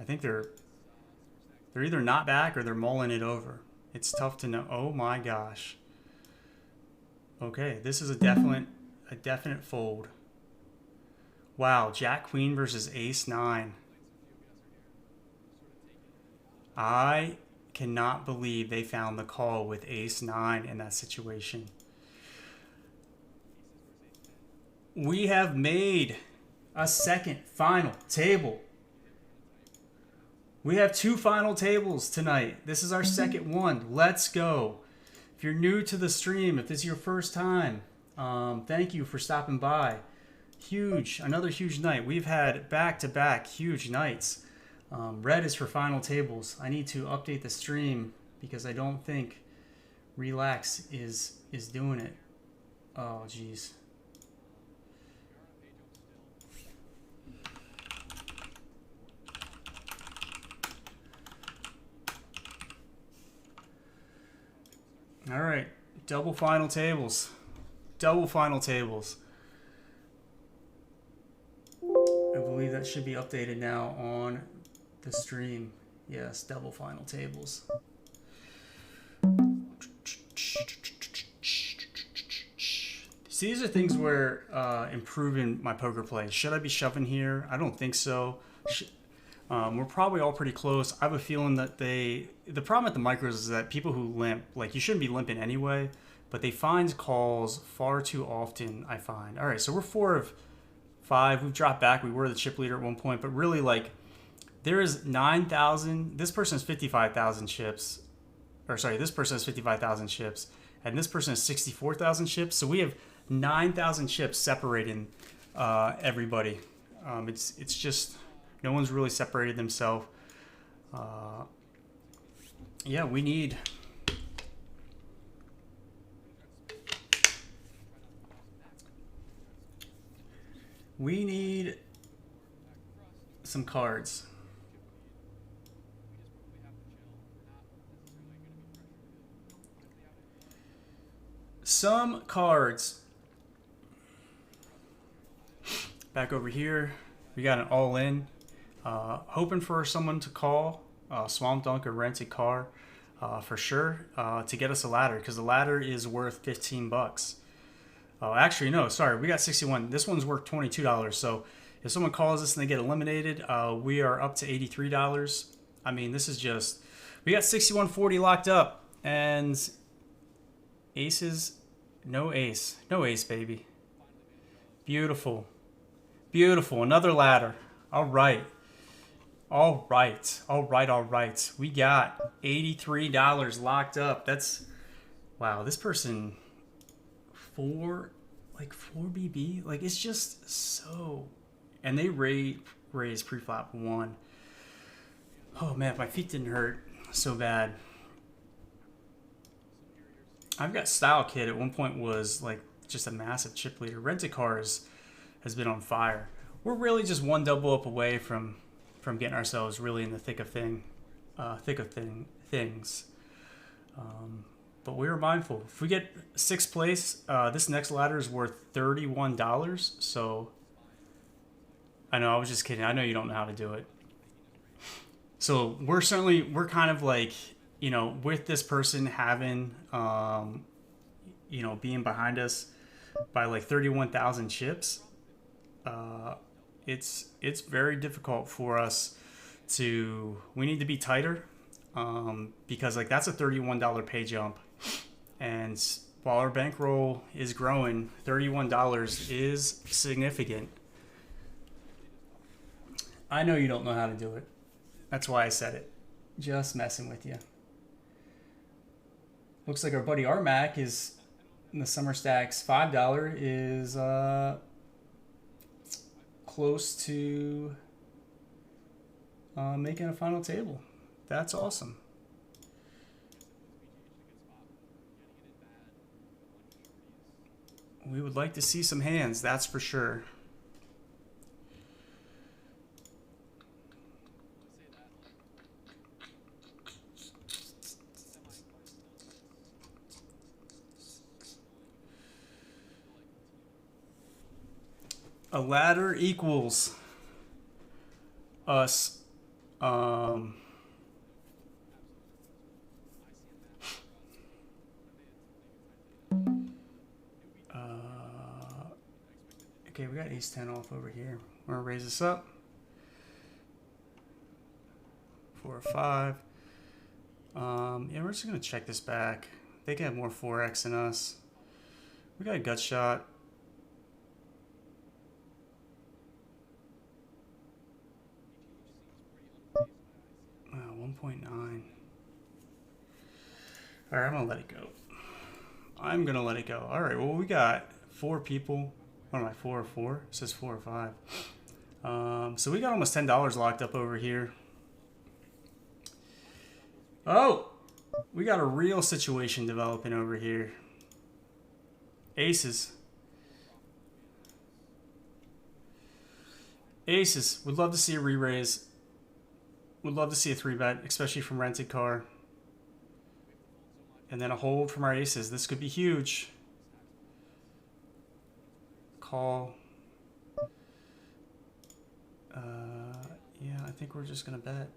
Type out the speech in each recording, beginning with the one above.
I think they're either not back or they're mulling it over. It's tough to know. Oh my gosh. Okay, this is a definite fold. Wow, Jack Queen versus Ace 9. I cannot believe they found the call with Ace 9 in that situation. We have made a second final table. We have two final tables tonight. This is our second one. Let's go. If you're new to the stream, if this is your first time, thank you for stopping by. Another huge night. We've had back-to-back huge nights. Red is for final tables. I need to update the stream because I don't think Relax is doing it. Oh, geez. All right, double final tables. Double final tables. I believe that should be updated now on the stream. Yes, double final tables. See, these are things where improving my poker play. Should I be shoving here? I don't think so. We're probably all pretty close. I have a feeling that the problem at the micros is that people who limp, like, you shouldn't be limping anyway, but they find calls far too often, I find. All right, so we're 4 of 5. We've dropped back. We were the chip leader at one point, but really, like, there is 9,000. This person has 55,000 chips. Or, sorry, this person has 55,000 chips, and this person has 64,000 chips. So we have 9,000 chips separating everybody. It's just... No one's really separated themselves. Yeah, we need... We need some cards. Some cards. Back over here, we got an all-in. Hoping for someone to call Swamp Dunk or Rented Car for sure to get us a ladder, because the ladder is worth $15. Actually, no, sorry, we got 61. This one's worth $22. So if someone calls us and they get eliminated, we are up to $83. I mean, this is just... We got 6140 locked up, and aces... No ace. No ace, baby. Beautiful. Beautiful. Another ladder. All right. All right. All right. All right. We got $83 locked up. That's... Wow, this person... 4 BB? Like, it's just so... And they raised pre-flop 1. Oh, man, my feet didn't hurt so bad. I've got Style Kid at one point was, like, just a massive chip leader. Rented Cars has been on fire. We're really just one double up away from getting ourselves really in the thick of things. But we were mindful. If we get 6th place, this next ladder is worth $31. So I know, I was just kidding. I know you don't know how to do it. So we're kind of like, you know, with this person having, you know, being behind us by like 31,000 chips, it's very difficult for us to... We need to be tighter, because like that's a $31 pay jump, and while our bankroll is growing, $31 is significant. I know you don't know how to do it. That's why I said it. Just messing with you. Looks like our buddy Armac is in the Summer Stacks $5 is close to making a final table. That's awesome. We would like to see some hands, that's for sure. A ladder equals us Um, okay, we got ace 10 off over here. We're gonna raise this up. 4 or 5. Yeah, we're just gonna check this back. They can have more 4x than us. We got a gut shot. 1.9. All right, I'm gonna let it go. I'm gonna let it go. All right, well, we got 4 people. What am I, 4 or 4? It says 4 or 5. So we got almost $10 locked up over here. Oh, we got a real situation developing over here. Aces. Aces. Would love to see a re-raise. Would love to see a 3-bet, especially from rented car. And then a hold from our aces. This could be huge. Call. Yeah, I think we're just going to bet.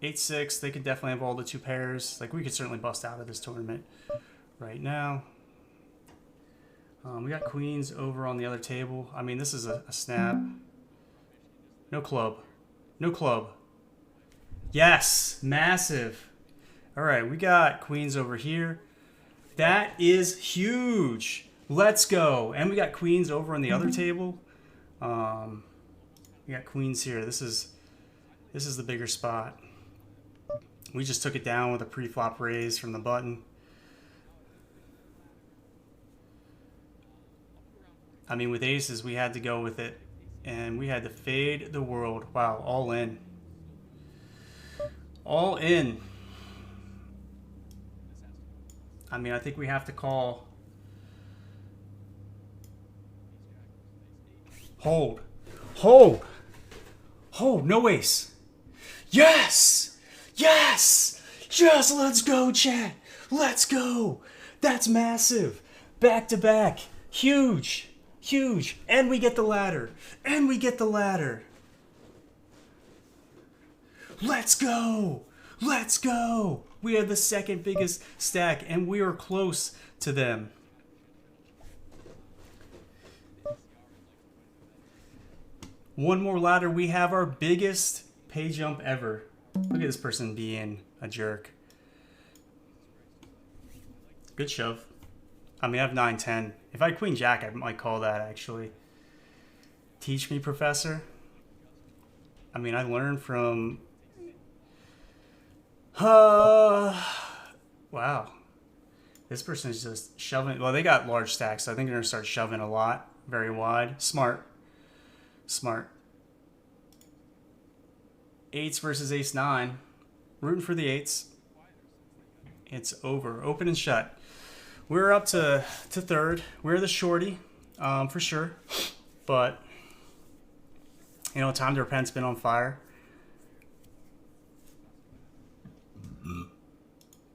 8-6. They could definitely have all the 2 pairs. Like, we could certainly bust out of this tournament right now. We got queens over on the other table. I mean, this is a snap. No club. No club. Yes, massive. All right, we got queens over here. That is huge. Let's go. And we got queens over on the other table. We got queens here. This is the bigger spot. We just took it down with a pre-flop raise from the button. I mean, with aces, we had to go with it. And we had to fade the world. Wow, all in. All in. I mean, I think we have to call. Hold. Hold. Hold. No ace. Yes! Yes! Yes! Let's go, chat! Let's go! That's massive. Back to back. Huge. Huge. And we get the ladder. And we get the ladder. Let's go. Let's go. We have the second biggest stack, and we are close to them. One more ladder. We have our biggest pay jump ever. Look at this person being a jerk. Good shove. I mean, I have 9-10. If I had queen jack, I might call that, actually. Teach me, professor. I mean, I learned from... wow. This person is just shoving. Well, they got large stacks, so I think they're going to start shoving a lot. Very wide. Smart. Smart. 8s versus ace-9. Rooting for the 8s. It's over. Open and shut. We're up to third. We're the shorty, for sure. But, you know, time to repent's been on fire.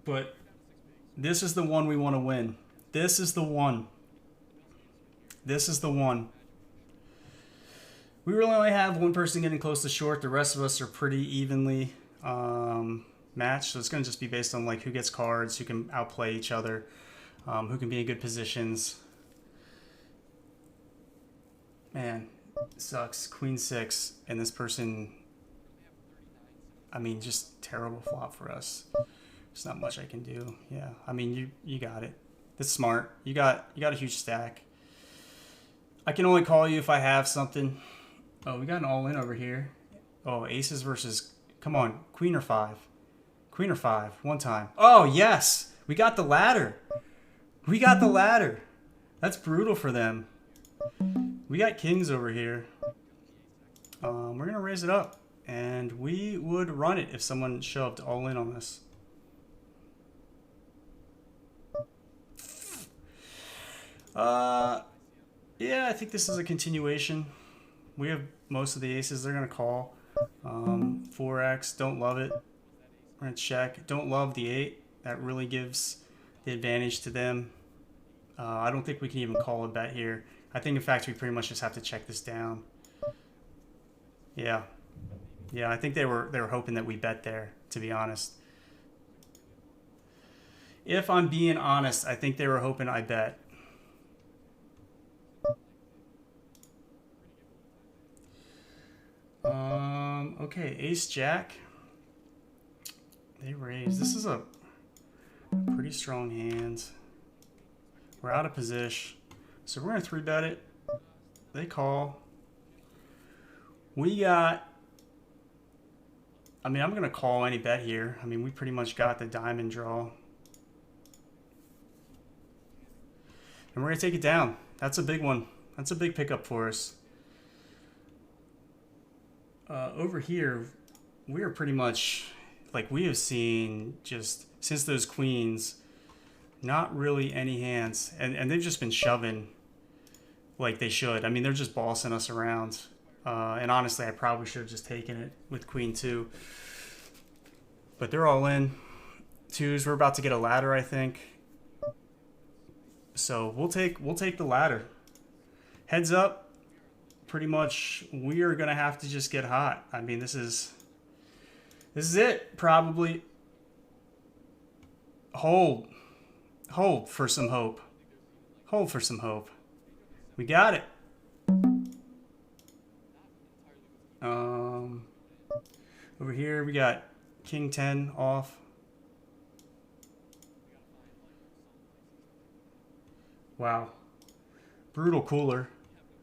But this is the one we want to win. This is the one. This is the one. We really only have one person getting close to short. The rest of us are pretty evenly matched. So it's going to just be based on like who gets cards, who can outplay each other, who can be in good positions. Man, it sucks. Queen 6, and this person, I mean, just terrible flop for us. There's not much I can do. Yeah, I mean, you got it. That's smart. You got a huge stack. I can only call you if I have something. Oh, we got an all-in over here. Oh, aces versus... Come on, queen or 5. Queen or 5, one time. Oh, yes! We got the ladder. We got the ladder. That's brutal for them. We got kings over here. We're going to raise it up. And we would run it if someone shoved all in on this. Yeah, I think this is a continuation. We have most of the aces they're going to call. 4x, don't love it. We're going to check. Don't love the 8. That really gives the advantage to them. I don't think we can even call a bet here. I think, in fact, we pretty much just have to check this down. Yeah. Yeah, I think they were hoping that we bet there, to be honest. If I'm being honest, I think they were hoping I bet. Okay, Ace Jack. They raise. This is a pretty strong hand. We're out of position. So we're going to 3-bet it. They call. We got... I mean, I'm going to call any bet here. I mean, we pretty much got the diamond draw. And we're going to take it down. That's a big one. That's a big pickup for us. Over here, we are pretty much... Like, we have seen just... Since those queens... Not really any hands. And they've just been shoving like they should. I mean, they're just bossing us around. And honestly, I probably should have just taken it with queen 2. But they're all in. 2s. We're about to get a ladder, I think. So we'll take the ladder. Heads up. Pretty much, we are going to have to just get hot. I mean, this is it, probably. Hold for some hope. Hold for some hope. We got it. Over here we got King 10 off. Wow. Brutal cooler.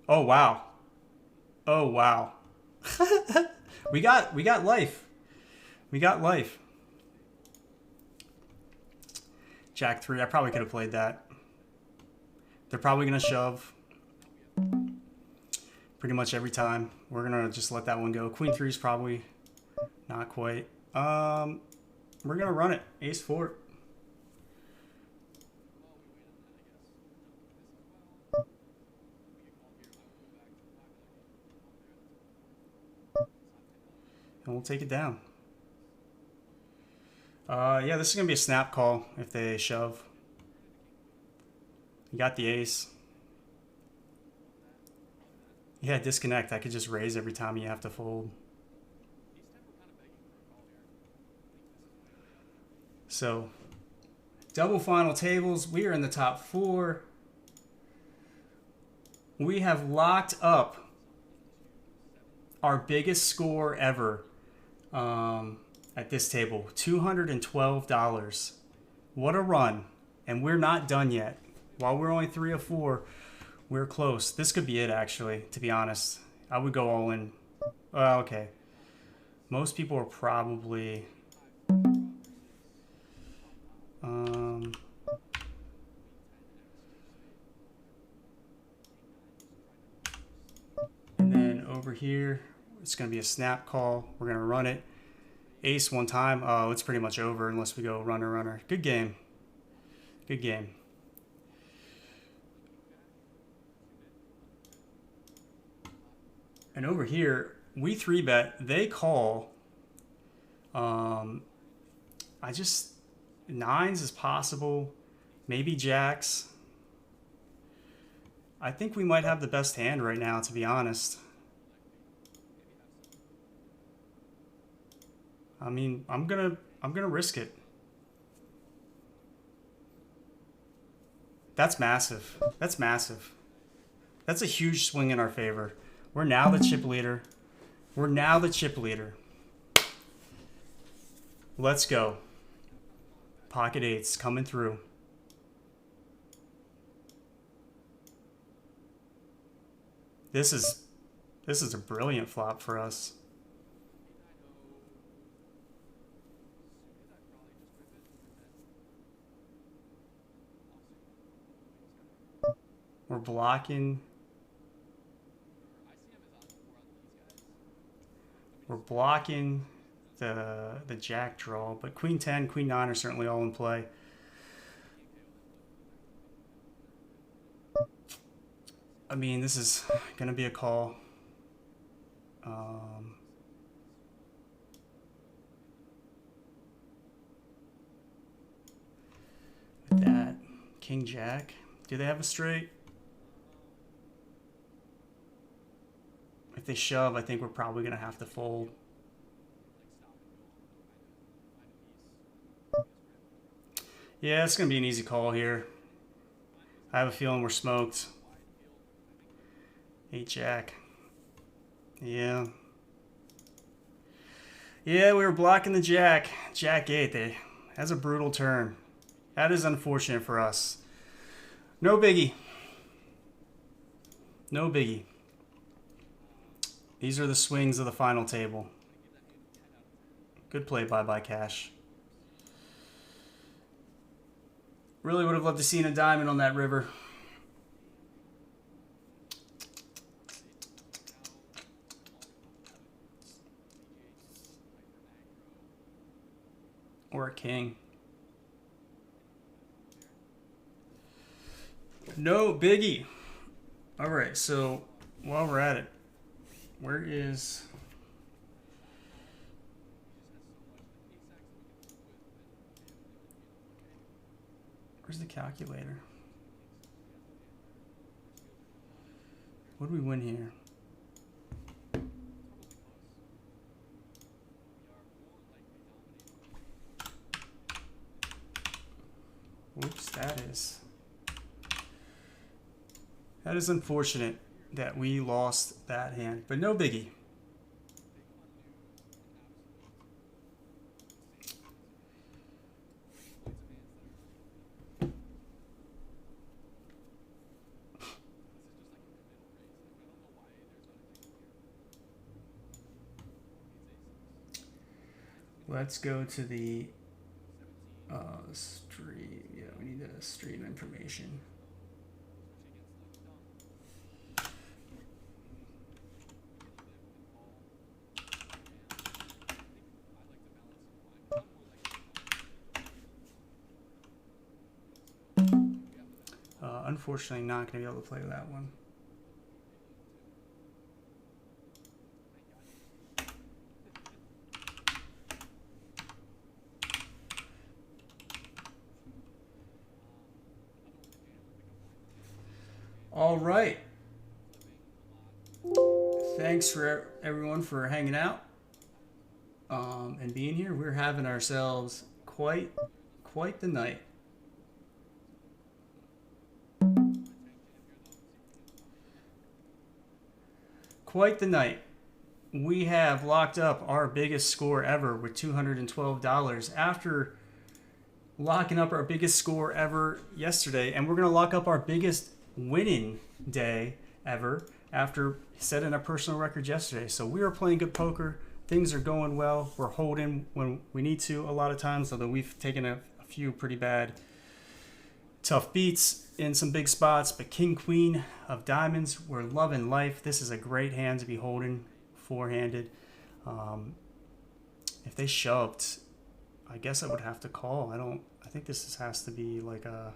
Oh wow. Oh wow. we got life. We got life. Jack 3, I probably could have played that. They're probably going to shove. Pretty much every time. We're going to just let that one go. Queen 3 is probably not quite. We're going to run it. Ace 4. And we'll take it down. Yeah, this is going to be a snap call if they shove. You got the ace. Yeah, disconnect. I could just raise every time you have to fold. So, double final tables. We are in the top 4. We have locked up our biggest score ever. At this table, $212. What a run. And we're not done yet. While we're only 3 of 4, we're close. This could be it, actually, to be honest. I would go all in. Okay. Most people are probably... And then over here, it's going to be a snap call. We're going to run it. Ace one time. Oh, it's pretty much over unless we go runner, runner. Good game. Good game. And over here, we 3-bet. They call. I just... 9s is possible. Maybe jacks. I think we might have the best hand right now, to be honest. I mean, I'm gonna risk it. That's massive. That's massive. That's a huge swing in our favor. We're now the chip leader. We're now the chip leader. Let's go. Pocket 8s coming through. This is a brilliant flop for us. We're blocking. We're blocking the jack draw, but queen 10, queen 9 are certainly all in play. I mean, this is going to be a call. With that, king jack. Do they have a straight? If they shove, I think we're probably going to have to fold. Yeah, it's going to be an easy call here. I have a feeling we're smoked. 8 jack. Yeah. Yeah, we were blocking the jack. Jack 8. That's a brutal turn. That is unfortunate for us. No biggie. No biggie. These are the swings of the final table. Good play by Cash. Really would have loved to seen a diamond on that river. Or a king. No biggie. All right, so while we're at it, where's the calculator? What do we win here? Whoops, that is unfortunate that we lost that hand, but no biggie. Let's go to the stream. Yeah, we need the stream information. Unfortunately, not going to be able to play that one. All right. Thanks for everyone for hanging out and being here. We're having ourselves quite the night. Quite the night. We have locked up our biggest score ever with $212 after locking up our biggest score ever yesterday, and we're going to lock up our biggest winning day ever after setting a personal record yesterday. So we are playing good poker. Things are going well. We're holding when we need to a lot of times, although we've taken a few pretty bad tough beats in some big spots. But king queen of diamonds, we're loving life. This is a great hand to be holding four-handed. If they shoved, I guess I would have to call. I think this has to be like a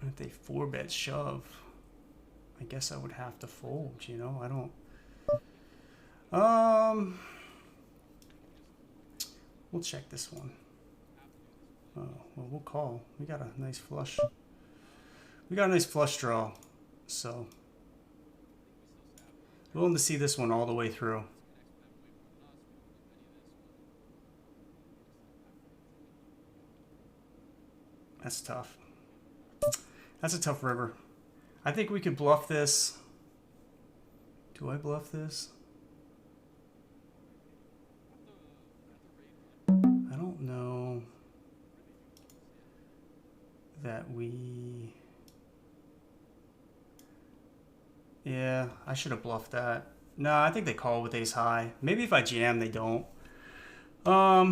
if they 4-bet shove, I guess I would have to fold, you know? I don't... We'll check this one. Oh, well, we'll call. We got a nice flush. We got a nice flush draw, so... Willing to see this one all the way through. That's tough. That's a tough river. I think we could bluff this. Do I bluff this? I don't know that we... Yeah, I should have bluffed that. No, I think they call with ace high. Maybe if I jam, they don't. But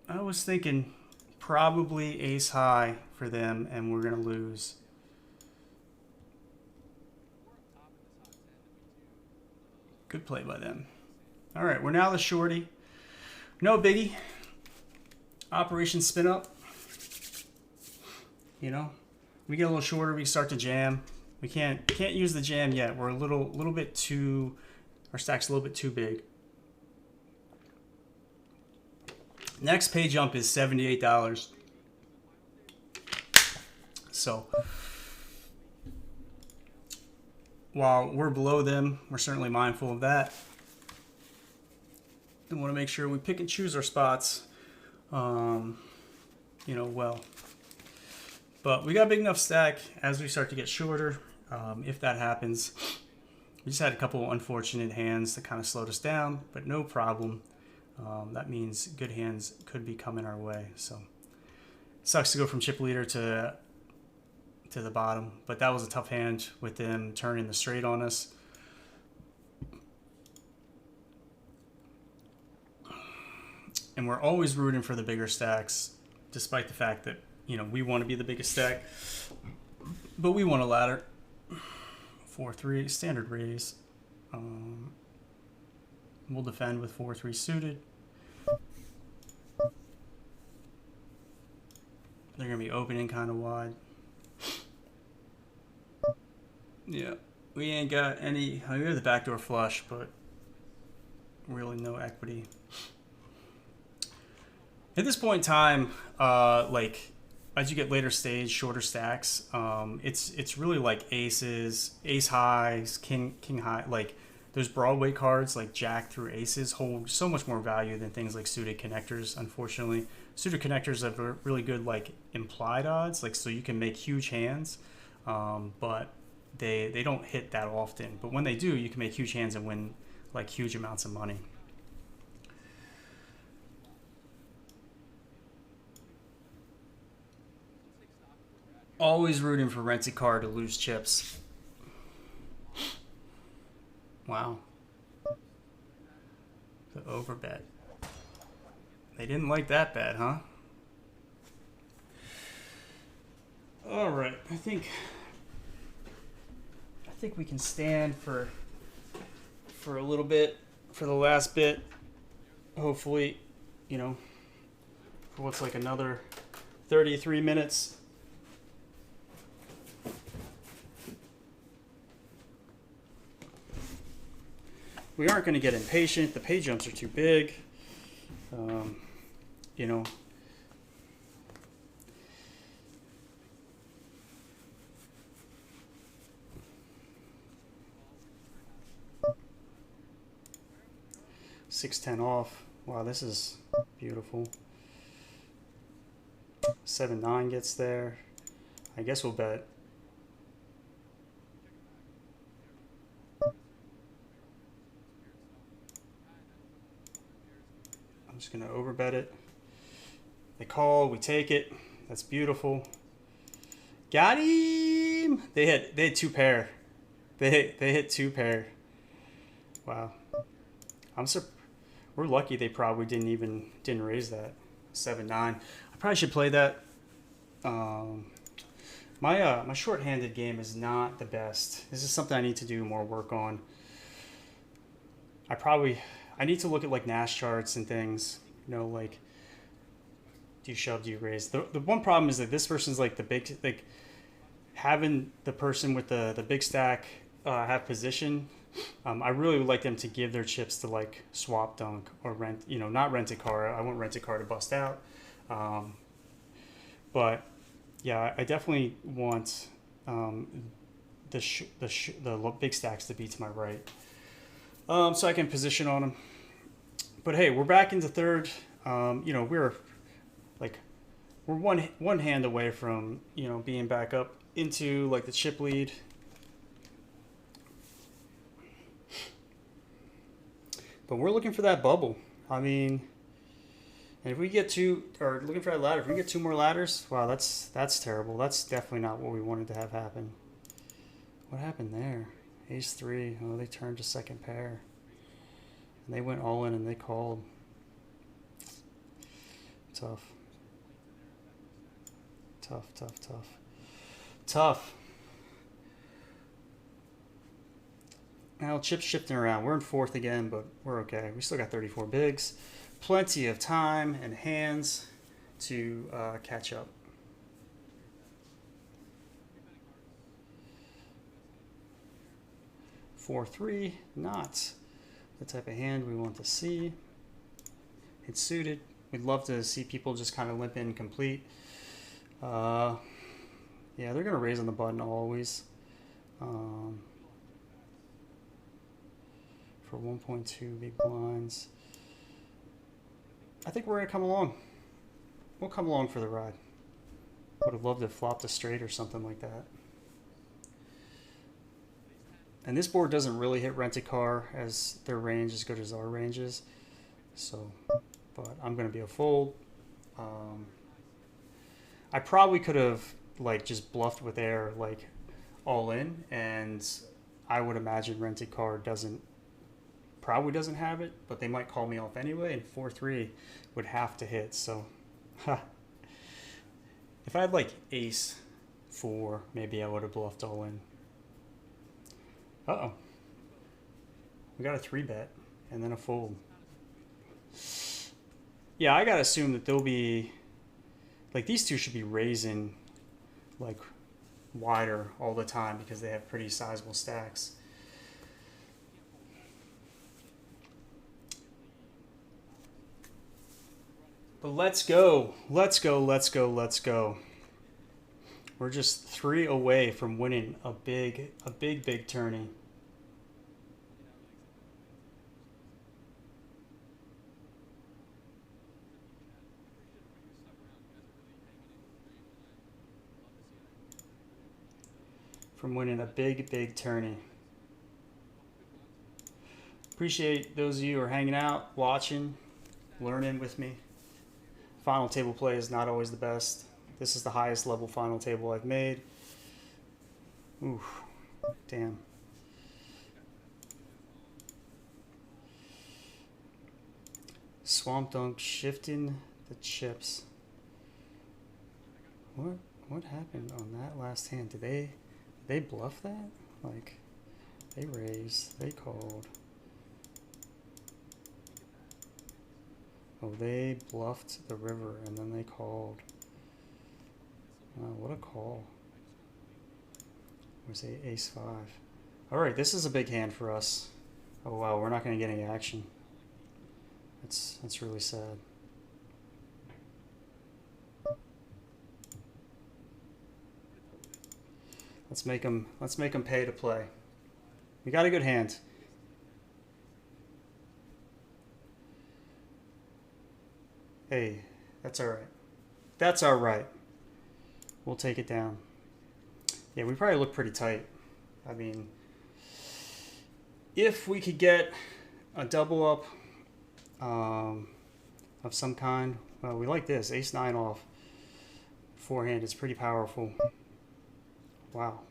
I was thinking probably ace high for them, and we're gonna lose. Good play by them. All right, we're now the shorty. No biggie. Operation spin up. You know, we get a little shorter, we start to jam. We can't use the jam yet. We're a little bit too, our stack's a little bit too big. Next pay jump is $78. So while we're below them, we're certainly mindful of that. We want to make sure we pick and choose our spots, you know, well. But we got a big enough stack as we start to get shorter. If that happens, we just had a couple unfortunate hands that kind of slowed us down, but no problem. That means good hands could be coming our way. So sucks to go from chip leader to the bottom, but that was a tough hand with them turning the straight on us. And we're always rooting for the bigger stacks, despite the fact that, you know, we want to be the biggest stack, but we want a ladder. 4-3 standard raise. We'll defend with 4-3 suited. They're gonna be opening kind of wide. Yeah, we ain't got any. We have the backdoor flush, but really no equity. At this point in time, like as you get later stage, shorter stacks, it's really like aces, ace highs, king high. Like those Broadway cards, like jack through aces, hold so much more value than things like suited connectors. Unfortunately, suited connectors have a really good like implied odds, like so you can make huge hands, but they don't hit that often. But when they do, you can make huge hands and win like huge amounts of money. Always rooting for Renty Car to lose chips. Wow. The overbet. They didn't like that bet, huh? All right, I think we can stand for a little bit for the last bit. Hopefully, you know, for what's like another 33 minutes. We aren't going to get impatient. The pay jumps are too big. You know. $6-10 off. Wow, this is beautiful. 7-9 gets there. I guess we'll bet. I'm just gonna overbet it. They call, we take it. That's beautiful. Got him. They hit two pair. They hit two pair. Wow. We're lucky they probably didn't raise that. 7-9. I probably should play that. My short-handed game is not the best. This is something I need to do more work on. I need to look at like Nash charts and things. You know, like do you shove, do you raise? The one problem is that this person's like the big, like having the person with the big stack have position. I really would like them to give their chips to like swap dunk or rent, you know, not rent a car. I want rent a car to bust out. But yeah, I definitely want the big stacks to be to my right, so I can position on them. But hey, we're back into third. You know, we're one hand away from, you know, being back up into like the chip lead. But we're looking for that bubble. I mean, and if we get looking for that ladder, if we get two more ladders, wow, that's terrible. That's definitely not what we wanted to have happen. What happened there? Ace-3. Oh, they turned to second pair. And they went all in and they called. Tough. Now, chips shifting around. We're in fourth again, but we're okay. We still got 34 bigs. Plenty of time and hands to catch up. Four, three, not the type of hand we want to see. It's suited. We'd love to see people just kind of limp in complete. Yeah, they're going to raise on the button always. For 1.2 big blinds. I think we're gonna come along. We'll come along for the ride. Would have loved to flop the straight or something like that. And this board doesn't really hit Rent-A-Car as their range as good as our range is. So, but I'm going to be a fold. I probably could have like just bluffed with air like all in, and I would imagine Rent-A-Car probably doesn't have it, but they might call me off anyway, and 4-3 would have to hit. So, if I had like ace 4, maybe I would have bluffed all in. Uh-oh. We got a 3-bet and then a fold. Yeah, I gotta assume that they'll be like these two should be raising like wider all the time because they have pretty sizable stacks. But let's go. Let's go. Let's go. Let's go. We're just 3 away from winning a big tourney. From winning a big tourney. Appreciate those of you who are hanging out, watching, learning with me. Final table play is not always the best. This is the highest level final table I've made. Oof, damn. Swamp Dunk shifting the chips. What happened on that last hand? Did they bluff that? Like, they raised, they called. Oh, they bluffed the river and then they called. Wow, what a call. Was it ace 5? All right, this is a big hand for us. Oh wow, we're not going to get any action. That's really sad. Let's make them pay to play. We got a good hand. Hey, that's all right. That's all right. We'll take it down. Yeah, we probably look pretty tight. I mean, if we could get a double up of some kind, well, we like this. Ace 9 off. Forehand is pretty powerful. Wow.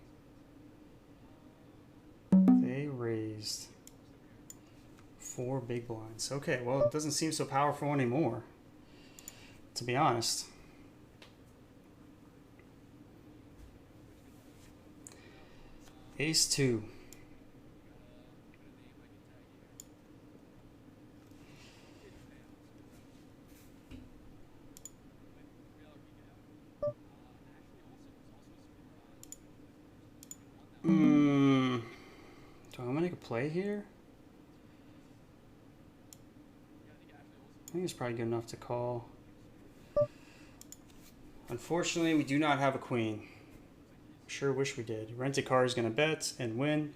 They raised 4 big blinds. Okay, well, it doesn't seem so powerful anymore, to be honest. Ace 2. Do I make a play here? I think it's probably good enough to call. Unfortunately, we do not have a queen. Sure wish we did. Rent-A-Car is going to bet and win.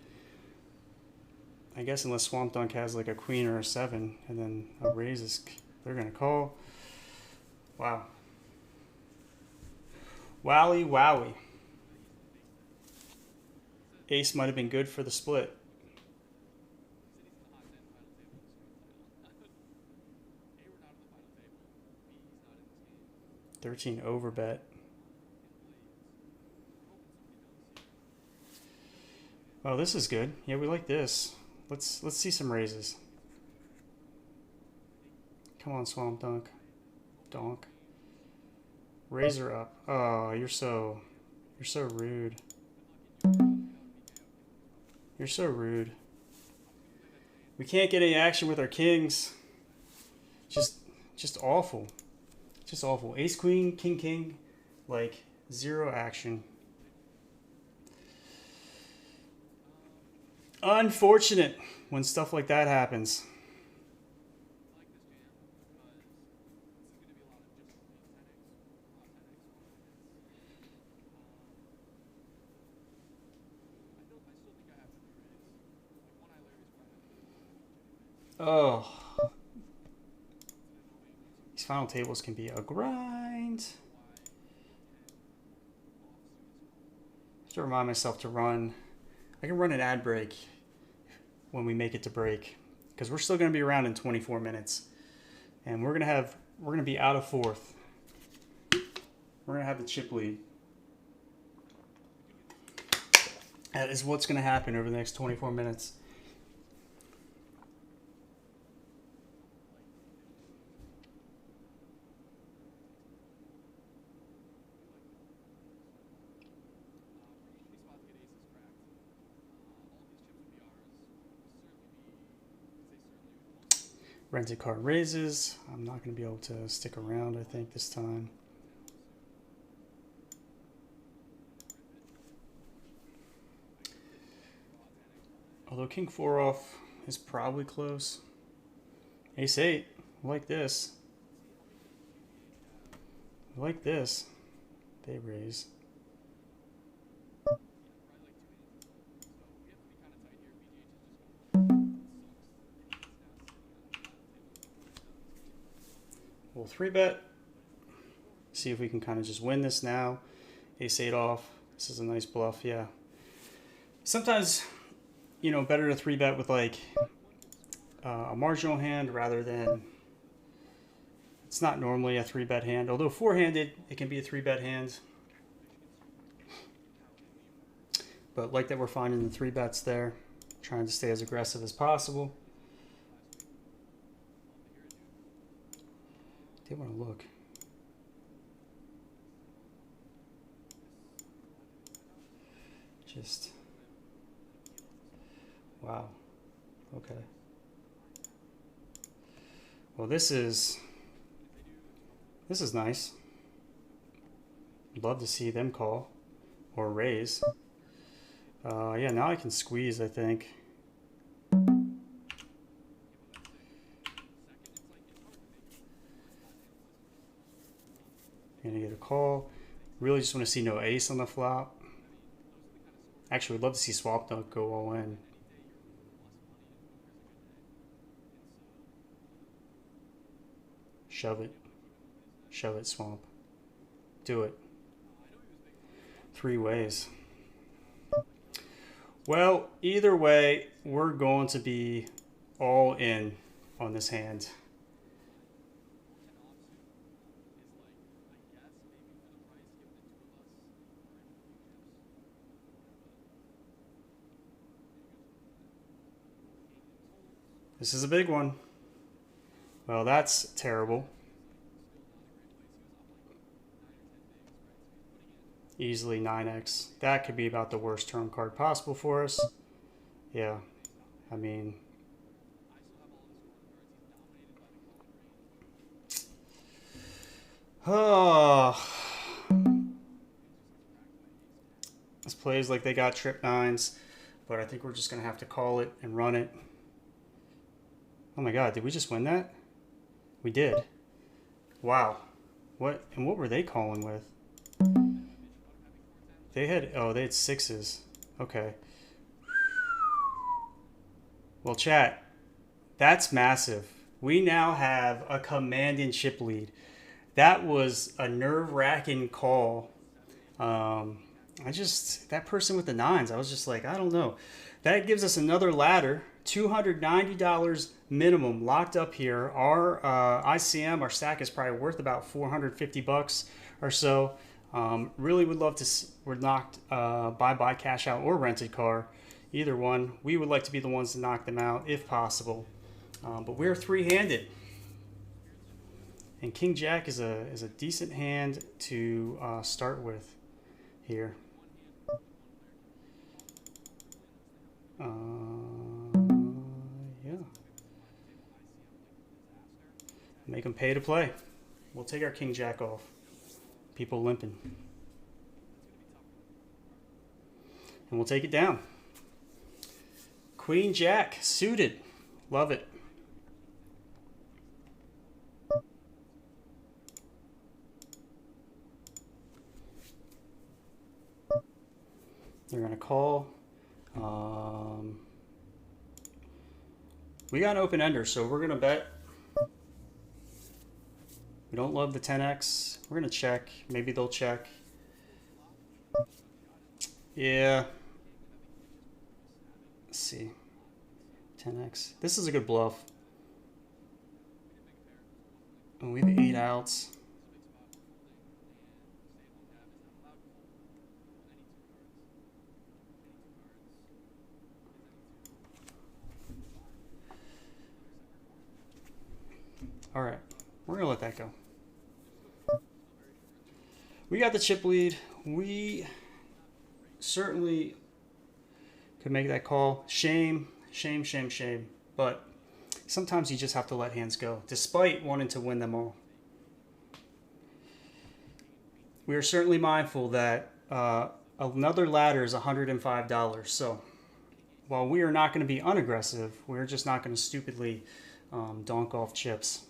I guess unless Swamp Dunk has like a queen or a 7 and then a raise is, they're going to call. Wow. Wowie, wowie. Ace might have been good for the split. 13 over bet. Oh, this is good. Yeah, we like this. Let's see some raises. Come on, Swamp Dunk. Donk. Razor up. Oh, you're so rude. You're so rude. We can't get any action with our kings. Just awful. Just awful. Ace queen, king king, like 0 action. Unfortunate when stuff like that happens. Oh. final tables can be a grind. I have to remind myself to run. I can run an ad break when we make it to break, because we're still going to be around in 24 minutes, and we're going to be out of fourth. We're going to have the chip lead. That is what's going to happen over the next 24 minutes. Rented car raises. I'm not going to be able to stick around, I think, this time. Although King 4 off is probably close. Ace 8. I like this. I like this. They raise. We'll 3-bet. See if we can kind of just win this now. Ace 8 off. This is a nice bluff, yeah. Sometimes, you know, better to 3-bet with like a marginal hand rather than, it's not normally a 3-bet hand. Although 4-handed, it can be a 3-bet hand. But like that, we're finding the 3-bets there. Trying to stay as aggressive as possible. They want to look. Just, wow. Okay. Well, this is nice. I'd love to see them call or raise. Yeah, now I can squeeze, I think. Gonna get a call. Really just want to see no ace on the flop. Actually, would love to see swap dunk go all in. Shove it. Shove it, swamp. Do it. 3 ways. Well, either way, we're going to be all in on this hand. This is a big one. Well, that's terrible. Easily 9x. That could be about the worst turn card possible for us. Yeah, I mean, oh, this plays like they got trip 9s, but I think we're just gonna have to call it and run it. Oh my God, did we just win that? We did. Wow. What, and what were they calling with? They had 6s. Okay. Well, chat, that's massive. We now have a command and chip lead. That was a nerve-wracking call. That person with the 9s, I was just like, I don't know. That gives us another ladder. $290 minimum locked up here. Our ICM, our stack is probably worth about $450 or so. Really would love to, we're knocked buy, cash out, or rented car. Either one. We would like to be the ones to knock them out if possible. But we're 3-handed. And King Jack is a decent hand to start with here. Yeah. Make them pay to play. We'll take our King Jack off. People limping. And we'll take it down. Queen Jack, suited. Love it. They're going to call. We got an open ender, so we're going to bet. We don't love the 10x. We're gonna check. Maybe they'll check. Yeah. Let's see. 10x. This is a good bluff. Oh, we have 8 outs. All right, we're gonna let that go. We got the chip lead. We certainly could make that call. Shame, shame, shame, shame. But sometimes you just have to let hands go, despite wanting to win them all. We are certainly mindful that another ladder is $105. So while we are not going to be unaggressive, we're just not going to stupidly donk off chips.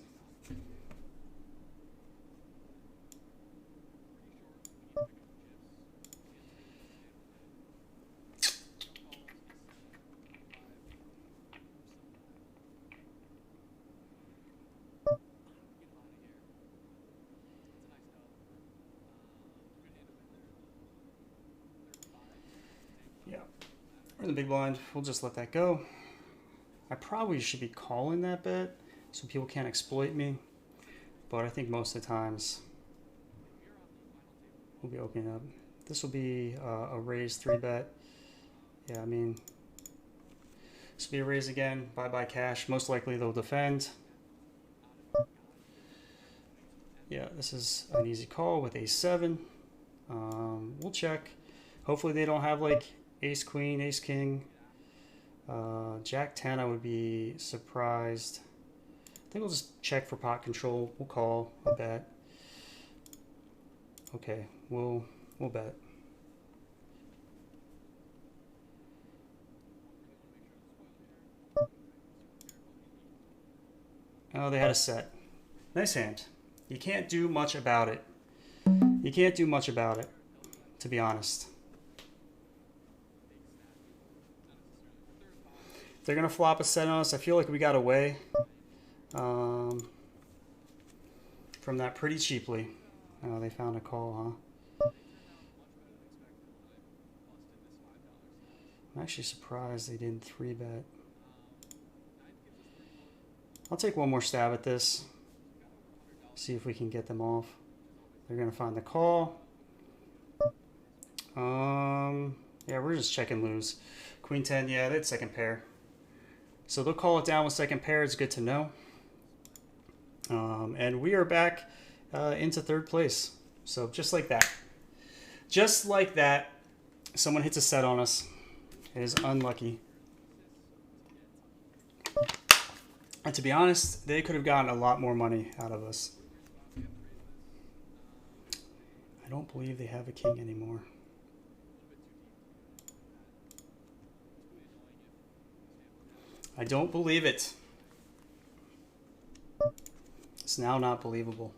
We're in the big blind. We'll just let that go. I probably should be calling that bet so people can't exploit me. But I think most of the times we'll be opening up. This will be a raise 3-bet. Yeah, I mean, this will be a raise again. Bye-bye cash. Most likely they'll defend. Yeah, this is an easy call with ace-7. We'll check. Hopefully they don't have like ace-queen, ace-king. Jack-10, I would be surprised. I think we'll just check for pot control. We'll call a bet. Okay, we'll bet. Oh, they had a set. Nice hand. You can't do much about it. You can't do much about it, to be honest. They're going to flop a set on us. I feel like we got away from that pretty cheaply. Oh, they found a call, huh? I'm actually surprised they didn't 3-bet. I'll take one more stab at this. See if we can get them off. They're going to find the call. Yeah, we're just checking lose. Queen 10, yeah, they had second pair. So they'll call it down with second pair. It's good to know. And we are back into third place. So just like that. Just like that, someone hits a set on us. It is unlucky. And to be honest, they could have gotten a lot more money out of us. I don't believe they have a king anymore. I don't believe it. It's now not believable.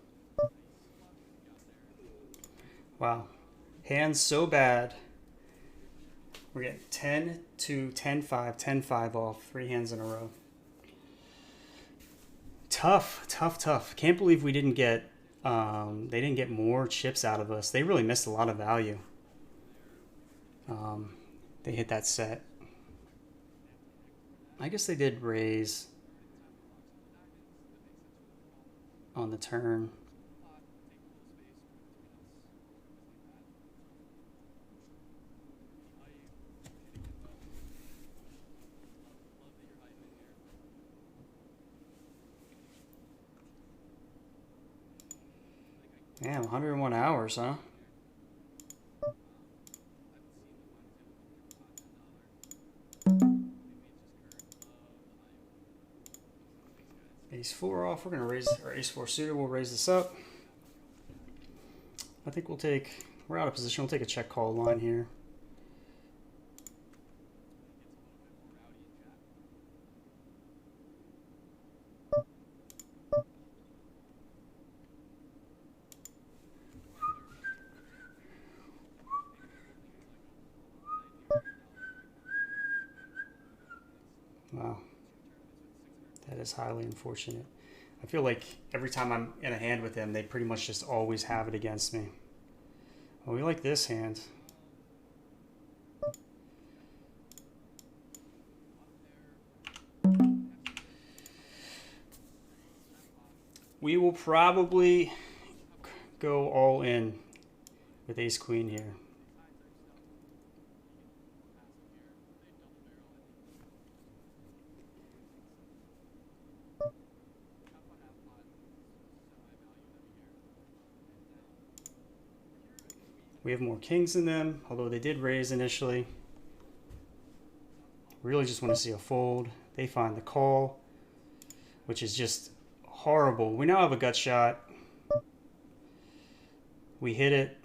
Wow. Hands so bad. We're getting 10 to 10-5, 10-5 off. 3 hands in a row. Tough, tough, tough. Can't believe we didn't get, they didn't get more chips out of us. They really missed a lot of value. They hit that set. I guess they did raise on the turn. Damn, 101 hours, huh? Ace-4 off. We're going to raise, our ace-4 suited. We'll raise this up. I think we'll take, we're out of position. We'll take a check call line here. Wow. That is highly unfortunate. I feel like every time I'm in a hand with them, they pretty much just always have it against me. Well, we like this hand. We will probably go all in with ace queen here. We have more kings than them, although they did raise initially. Really just want to see a fold. They find the call, which is just horrible. We now have a gut shot. We hit it.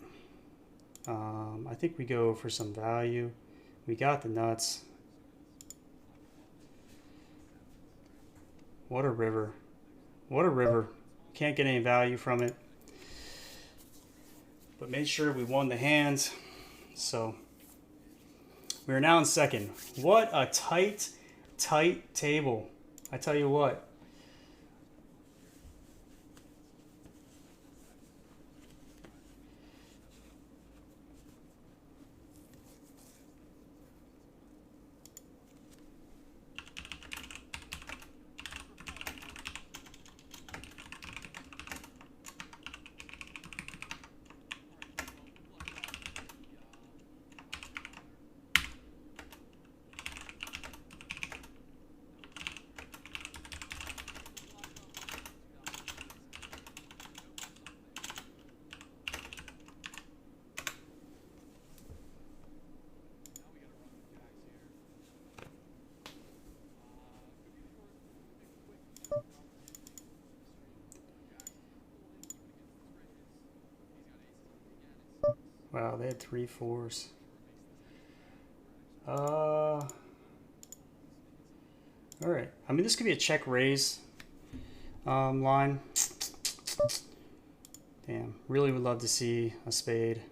I think we go for some value. We got the nuts. What a river. What a river. Can't get any value from it. But made sure we won the hand. So we are now in second. What a tight, tight table. I tell you what. Wow, they had 3 4s. All right. I mean, this could be a check raise line. Damn. Really would love to see a spade.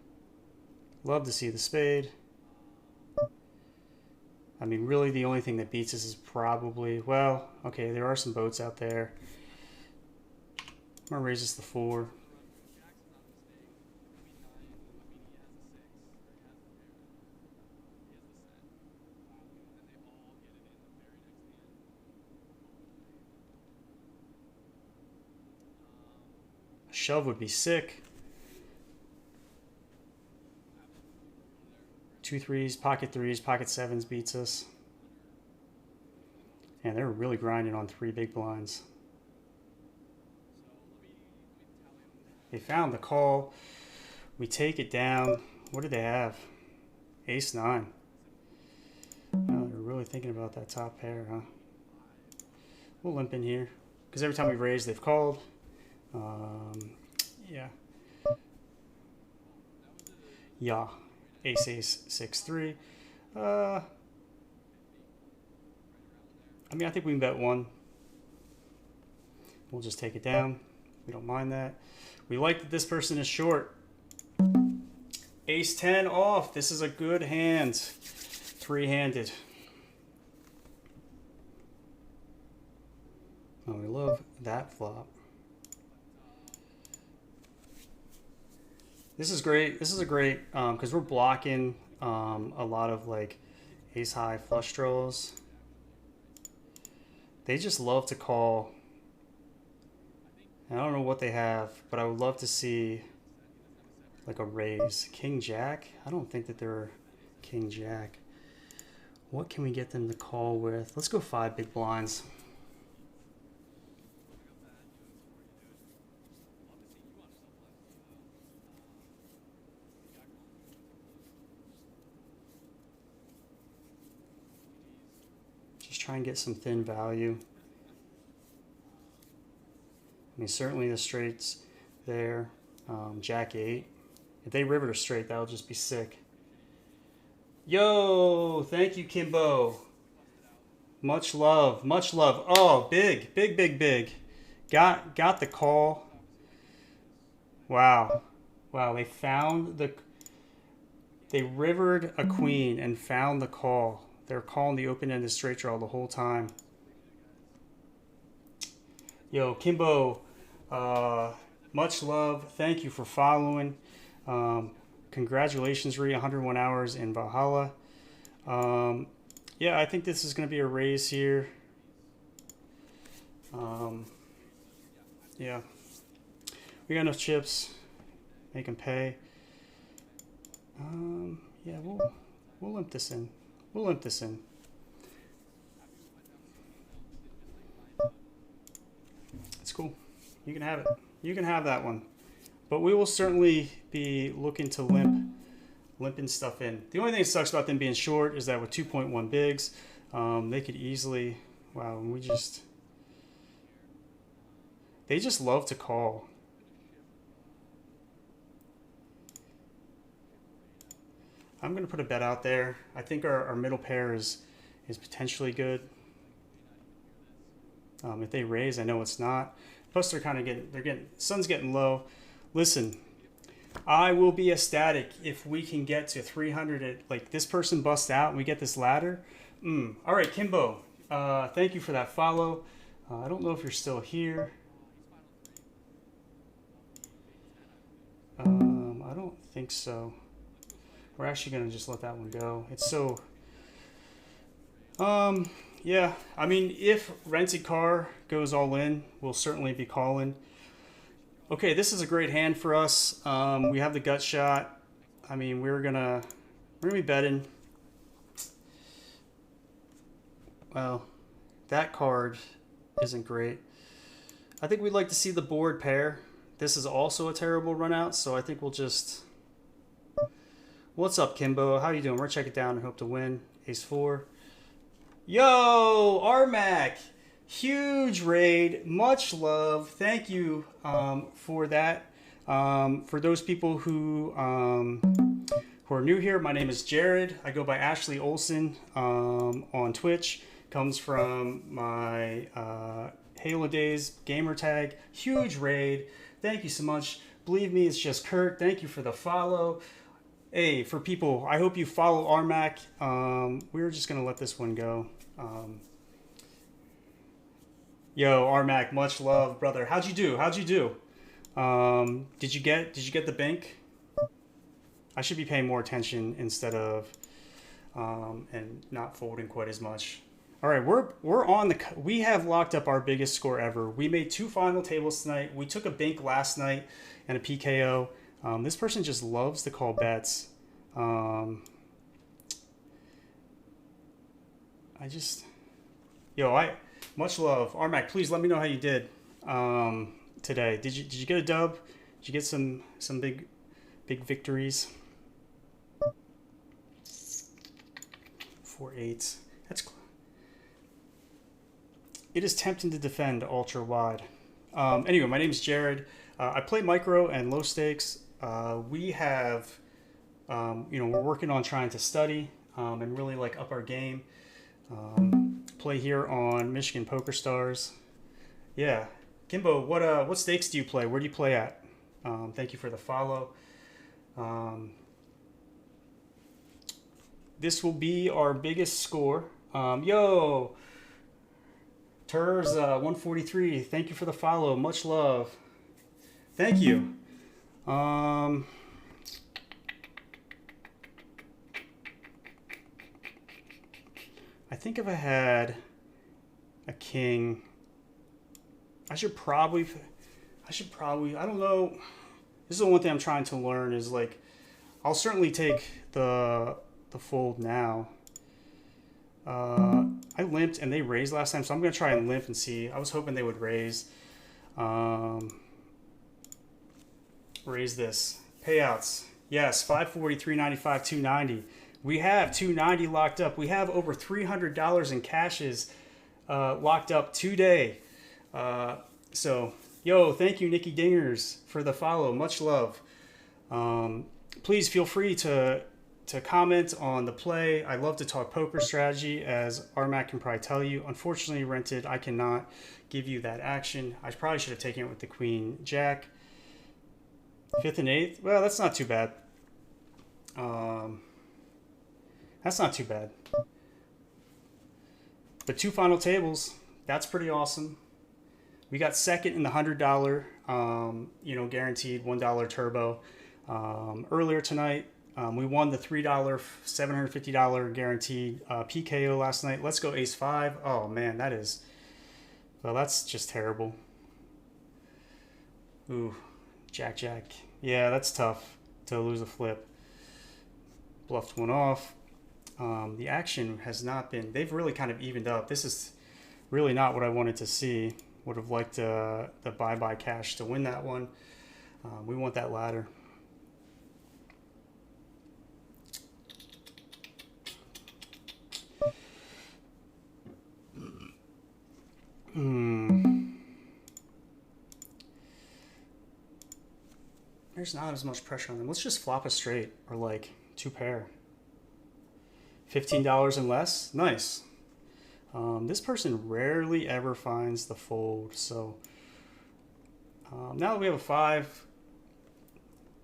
Love to see the spade. I mean, really the only thing that beats us is probably, well, okay, there are some boats out there. I'm going to raise this to 4. Shove would be sick. 2 3s, pocket 3s, pocket 7s beats us. And they're really grinding on 3 big blinds. They found the call. We take it down. What do they have? Ace 9. Oh, they're really thinking about that top pair, huh? We'll limp in here. Because every time we've raised, they've called. Yeah. Yeah. Ace, ace, 6 3. I mean, I think we can bet 1. We'll just take it down. We don't mind that. We like that this person is short. Ace 10 off. This is a good hand. 3-handed. Oh, we love that flop. This is great. This is a great, because we're blocking a lot of like ace high flush draws. They just love to call. I don't know what they have, but I would love to see like a raise. King Jack? I don't think that they're King Jack. What can we get them to call with? Let's go 5 big blinds. Try and get some thin value. I mean, certainly the straights there. Jack 8. If they river to straight, that'll just be sick. Yo, thank you, Kimbo. Much love, much love. Oh, big, big, big, big. Got the call. Wow, wow. They found the. They rivered a queen and found the call. They're calling the open-ended straight draw the whole time. Yo, Kimbo, much love. Thank you for following. Um, Congratulations, Ree, 101 hours in Valhalla. Um, yeah, I think this is going to be a raise here. Um, yeah, we got enough chips. Make them pay. Yeah, we'll limp this in. We'll limp this in. It's cool. You can have it. You can have that one. But we will certainly be looking to limping stuff in. The only thing that sucks about them being short is that with 2.1 bigs, they could easily. Wow, they just love to call. I'm going to put a bet out there. I think our middle pair is potentially good. If they raise, I know it's not. Plus, they're getting, sun's getting low. Listen, I will be ecstatic if we can get to 300. Like this person busts out and we get this ladder. All right, Kimbo, thank you for that follow. I don't know if you're still here. I don't think so. We're actually going to just let that one go. It's so... yeah, I mean, if Rented Car goes all in, we'll certainly be calling. Okay, this is a great hand for us. We have the gut shot. I mean, we're gonna be betting. Well, that card isn't great. I think we'd like to see the board pair. This is also a terrible run out, so I think we'll just... What's up, Kimbo? How you doing? We're check it down and hope to win. Ace 4. Yo, Armac. Huge raid. Much love. Thank you for that. For those people who are new here, my name is Jared. I go by Ashley Olsen on Twitch. Comes from my Halo Days gamer tag. Huge raid. Thank you so much. Believe me, it's just Kurt. Thank you for the follow. Hey, for people, I hope you follow Armac. We're just gonna let this one go. Yo, Armac, much love, brother. How'd you do? How'd you do? Did you get the bank? I should be paying more attention instead of and not folding quite as much. All right, we're on the. We have locked up our biggest score ever. We made 2 final tables tonight. We took a bank last night and a PKO. This person just loves to call bets. Much love. Armac, please let me know how you did today. Did you get a dub? Did you get some big victories? 4-8. It is tempting to defend ultra wide. Anyway, my name is Jared. I play micro and low stakes. We have, we're working on trying to study and really like up our game. Play here on Michigan Poker Stars. Yeah, Kimbo, what stakes do you play? Where do you play at? Thank you for the follow. This will be our biggest score. Yo, Turs 143. Thank you for the follow. Much love. Thank you. I think if I had a king, I should probably, I don't know. This is the one thing I'm trying to learn is like, I'll certainly take the fold now. I limped and they raised last time, so I'm going to try and limp and see. I was hoping they would raise. Raise this. Payouts. Yes, 540, 395, 290. We have 290 locked up. We have over $300 in cashes locked up today. So, yo, thank you, Nikki Dingers, for the follow. Much love. Please feel free to comment on the play. I love to talk poker strategy, as Armac can probably tell you. Unfortunately, Rented, I cannot give you that action. I probably should have taken it with the Queen Jack. 5th and 8th. Well, that's not too bad. That's not too bad. But 2 final tables. That's pretty awesome. We got second in the $100, guaranteed $1 turbo. Earlier tonight, we won the $3 $750 guaranteed PKO last night. Let's go ace five. Oh man, that's just terrible. Ooh, jack. Yeah, that's tough to lose a flip. Bluffed one off. The action has not been, they've really kind of evened up. This is really not what I wanted to see. Would have liked the bye-bye cash to win that one. We want that ladder. There's not as much pressure on them. Let's just flop a straight or like two pair. $15 and less. Nice. This person rarely ever finds the fold. So now that we have a 5,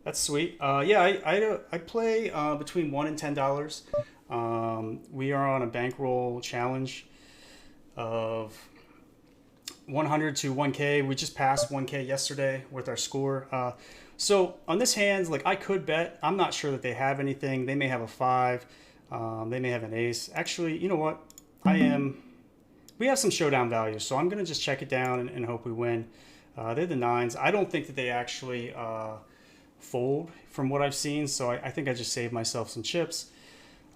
that's sweet. I play between $1 and $10. We are on a bankroll challenge of 100 to 1K. We just passed 1K yesterday with our score. So on this hand, like I could bet. I'm not sure that they have anything. They may have a 5. They may have an ace. Actually, you know what? We have some showdown value, so I'm going to just check it down and hope we win. They're the 9s. I don't think that they actually fold from what I've seen, so I think I just saved myself some chips.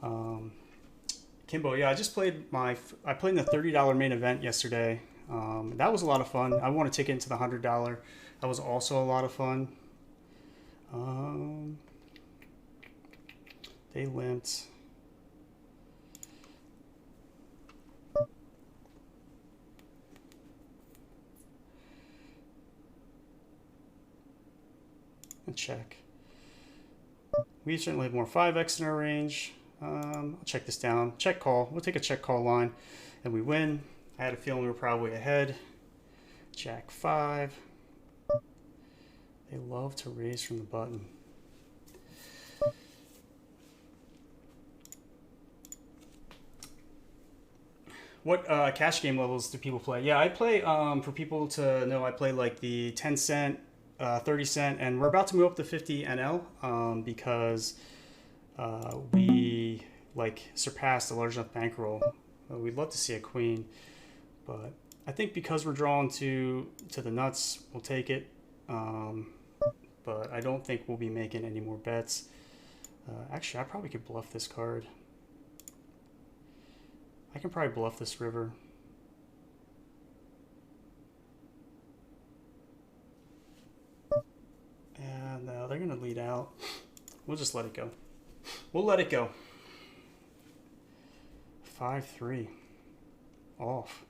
Kimbo, yeah, I played in the $30 main event yesterday. That was a lot of fun. I won a ticket into the $100. That was also a lot of fun. They limped. And check. We certainly have more 5x in our range. I'll check this down. Check call. We'll take a check call line, and we win. I had a feeling we were probably ahead. Jack 5. They love to raise from the button. What cash game levels do people play? Yeah, I play, for people to know, I play like the 10 cent, 30 cent, and we're about to move up to 50 NL because we like surpassed a large enough bankroll. We'd love to see a queen, but I think because we're drawn to the nuts, we'll take it. But I don't think we'll be making any more bets. Actually, I probably could bluff this card. I can probably bluff this river. And they're going to lead out. We'll just let it go. We'll let it go. 5-3. Off.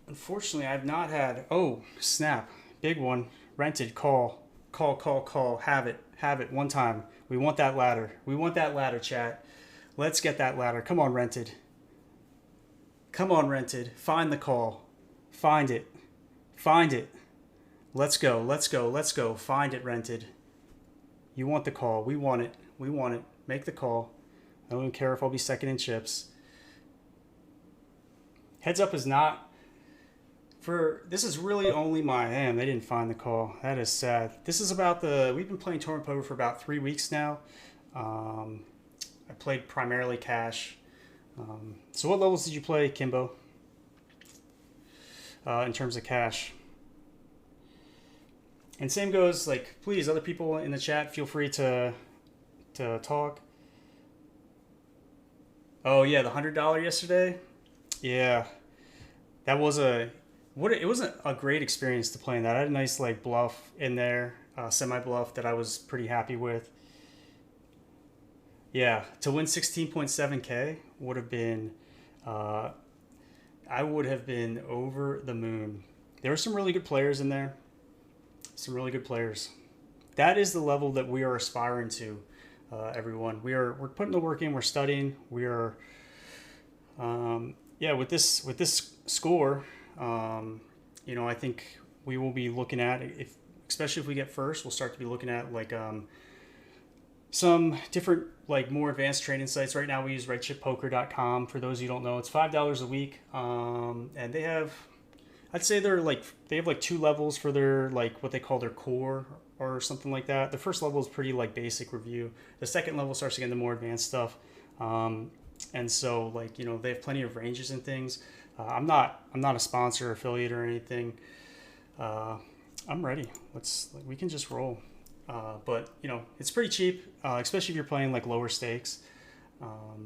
Unfortunately, I've not had... Oh, snap. Big one. Rented. Call. Call. Have it. One time. We want that ladder. We want that ladder, chat. Let's get that ladder. Come on, Rented. Come on, Rented. Find the call. Find it. Find it. Let's go. Find it, Rented. You want the call. We want it. Make the call. I don't even care if I'll be second in chips. Heads up is not... This is really only my... Damn, they didn't find the call. That is sad. This is about we've been playing Tournament Poker for about 3 weeks now. I played primarily cash. So what levels did you play, Kimbo? In terms of cash. And same goes, like, please, other people in the chat, feel free to talk. Oh yeah, the $100 yesterday. Yeah, that was it wasn't a great experience to play in that. I had a nice like bluff in there, semi bluff that I was pretty happy with. Yeah, to win 16.7K would have been, I would have been over the moon. There were some really good players in there. Some really good players. That is the level that we are aspiring to, everyone. We're putting the work in. We're studying. We are, with this score, I think we will be looking at, especially if we get first, we'll start to be looking at like some different, like, more advanced training sites. Right now we use redchippoker.com. For those of you who don't know, it's $5 a week. And they have, I'd say they have like two levels for their, like, what they call their core or something like that. The first level is pretty like basic review. The second level starts to get into more advanced stuff. And so, like, they have plenty of ranges and things. I'm not a sponsor or affiliate or anything. I'm ready. We can just roll. But it's pretty cheap, especially if you're playing like lower stakes,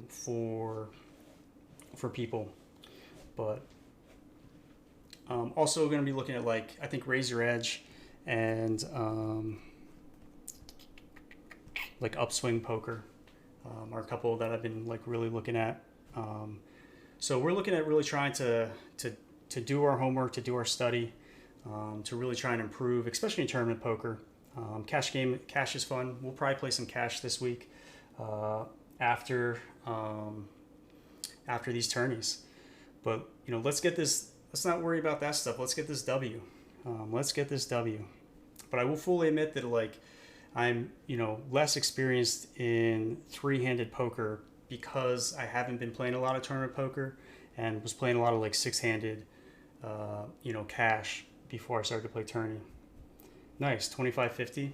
for people. But also going to be looking at, like, I think Razor Edge and like Upswing Poker are a couple that I've been like really looking at. So we're looking at really trying to do our homework, to do our study, to really try and improve, especially in tournament poker. Cash is fun. We'll probably play some cash this week after these tourneys. But let's not worry about that stuff. Let's get this W. But I will fully admit that, like, I'm less experienced in three-handed poker because I haven't been playing a lot of tournament poker and was playing a lot of like six-handed cash before I started to play tourney. Nice, 25.50.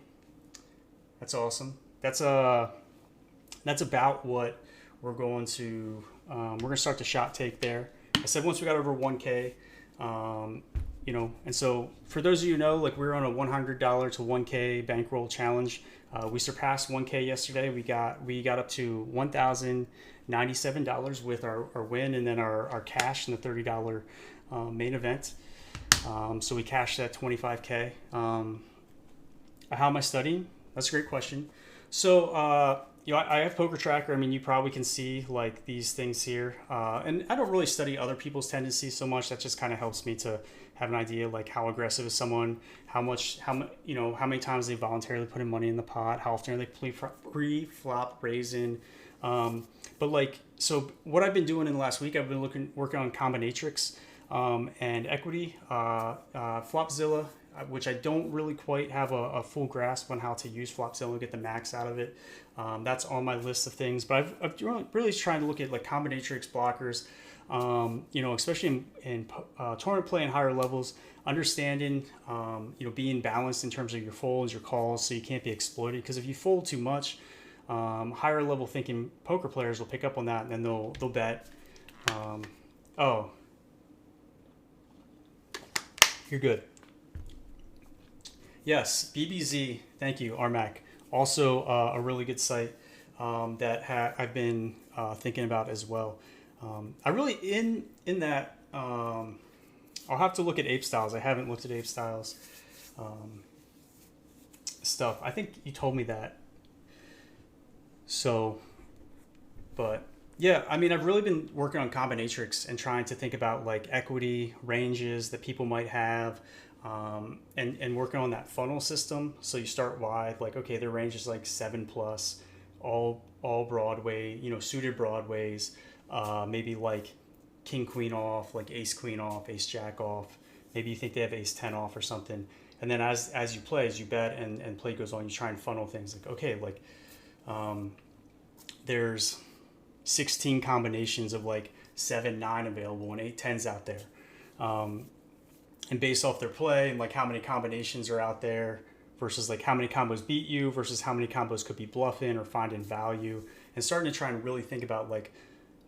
That's awesome. That's about what we're going to. We're gonna start the shot take there. I said once we got over 1K, and so for those of you who know, like, we're on a $100 to 1K bankroll challenge. We surpassed 1K yesterday. We got up to $1,097 with our win, and then our cash in the $30 main event. So we cashed that 25K. How am I studying? That's a great question. So, I have Poker Tracker. I mean, you probably can see like these things here. And I don't really study other people's tendencies so much. That just kind of helps me to have an idea, like, how aggressive is someone, how many times they voluntarily put in money in the pot, how often are they pre-flop raising. But like, so what I've been doing in the last week, I've been working on combinatrix and equity, Flopzilla, which I don't really quite have a full grasp on how to use Flopzilla and get the max out of it. That's on my list of things, but I've really trying to look at like combinatrix blockers, especially in tournament play and higher levels, understanding, being balanced in terms of your folds, your calls, so you can't be exploited. Because if you fold too much, higher level thinking poker players will pick up on that, and then they'll bet. Oh, you're good. Yes, BBZ. Thank you, RMAC. Also, a really good site that I've been thinking about as well. I really in that. I'll have to look at Ape Styles. I haven't looked at Ape Styles stuff. I think you told me that. So, but yeah, I mean, I've really been working on combinatrix and trying to think about like equity ranges that people might have. And working on that funnel system. So you start wide, like, okay, their range is like 7+, all Broadway, suited Broadways, maybe like king queen off, like ace queen off, ace jack off. Maybe you think they have ace 10 off or something. And then as you play, as you bet and play goes on, you try and funnel things like, okay, like there's 16 combinations of like 7-9 available and 8-10s out there. And based off their play and like how many combinations are out there versus like how many combos beat you versus how many combos could be bluffing or finding value, and starting to try and really think about like,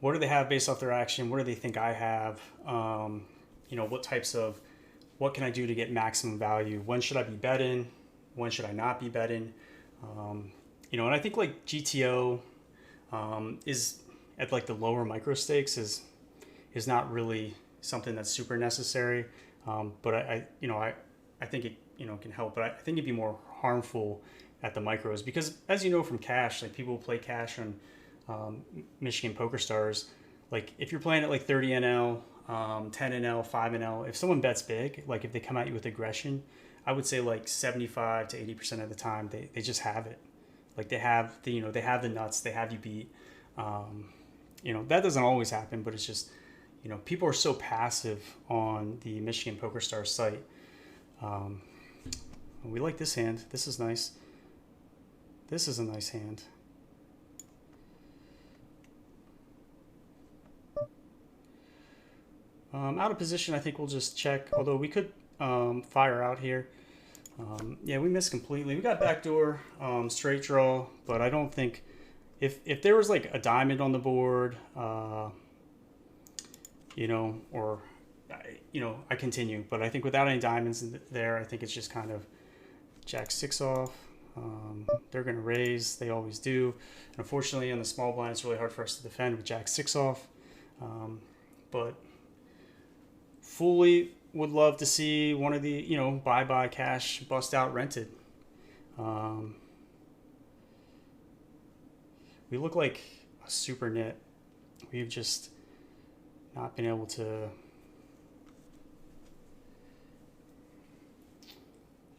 what do they have based off their action? What do they think I have? What can I do to get maximum value? When should I be betting? When should I not be betting? And I think like GTO is at like the lower micro stakes is not really something that's super necessary. But I think it, can help, but I think it'd be more harmful at the micros because, as you know from cash, like people play cash on Michigan Poker Stars. Like if you're playing at like 30 NL, 10 NL, 5 NL, if someone bets big, like if they come at you with aggression, I would say like 75 to 80% of the time they just have it. Like they have the nuts, they have you beat. That doesn't always happen, but it's just, people are so passive on the Michigan Poker Stars site. We like this hand. This is nice. This is a nice hand. Out of position, I think we'll just check. Although we could fire out here. Yeah, we missed completely. We got backdoor, straight draw, but I don't think if there was like a diamond on the board, you know, or you know, I continue. But I think without any diamonds there, I think it's just kind of jack six off. They're going to raise. They always do. And unfortunately, on the small blind, it's really hard for us to defend with jack six off. But fully would love to see one of the, you know, buy cash, bust out, rented. We look like a super nit. We've just not been able to.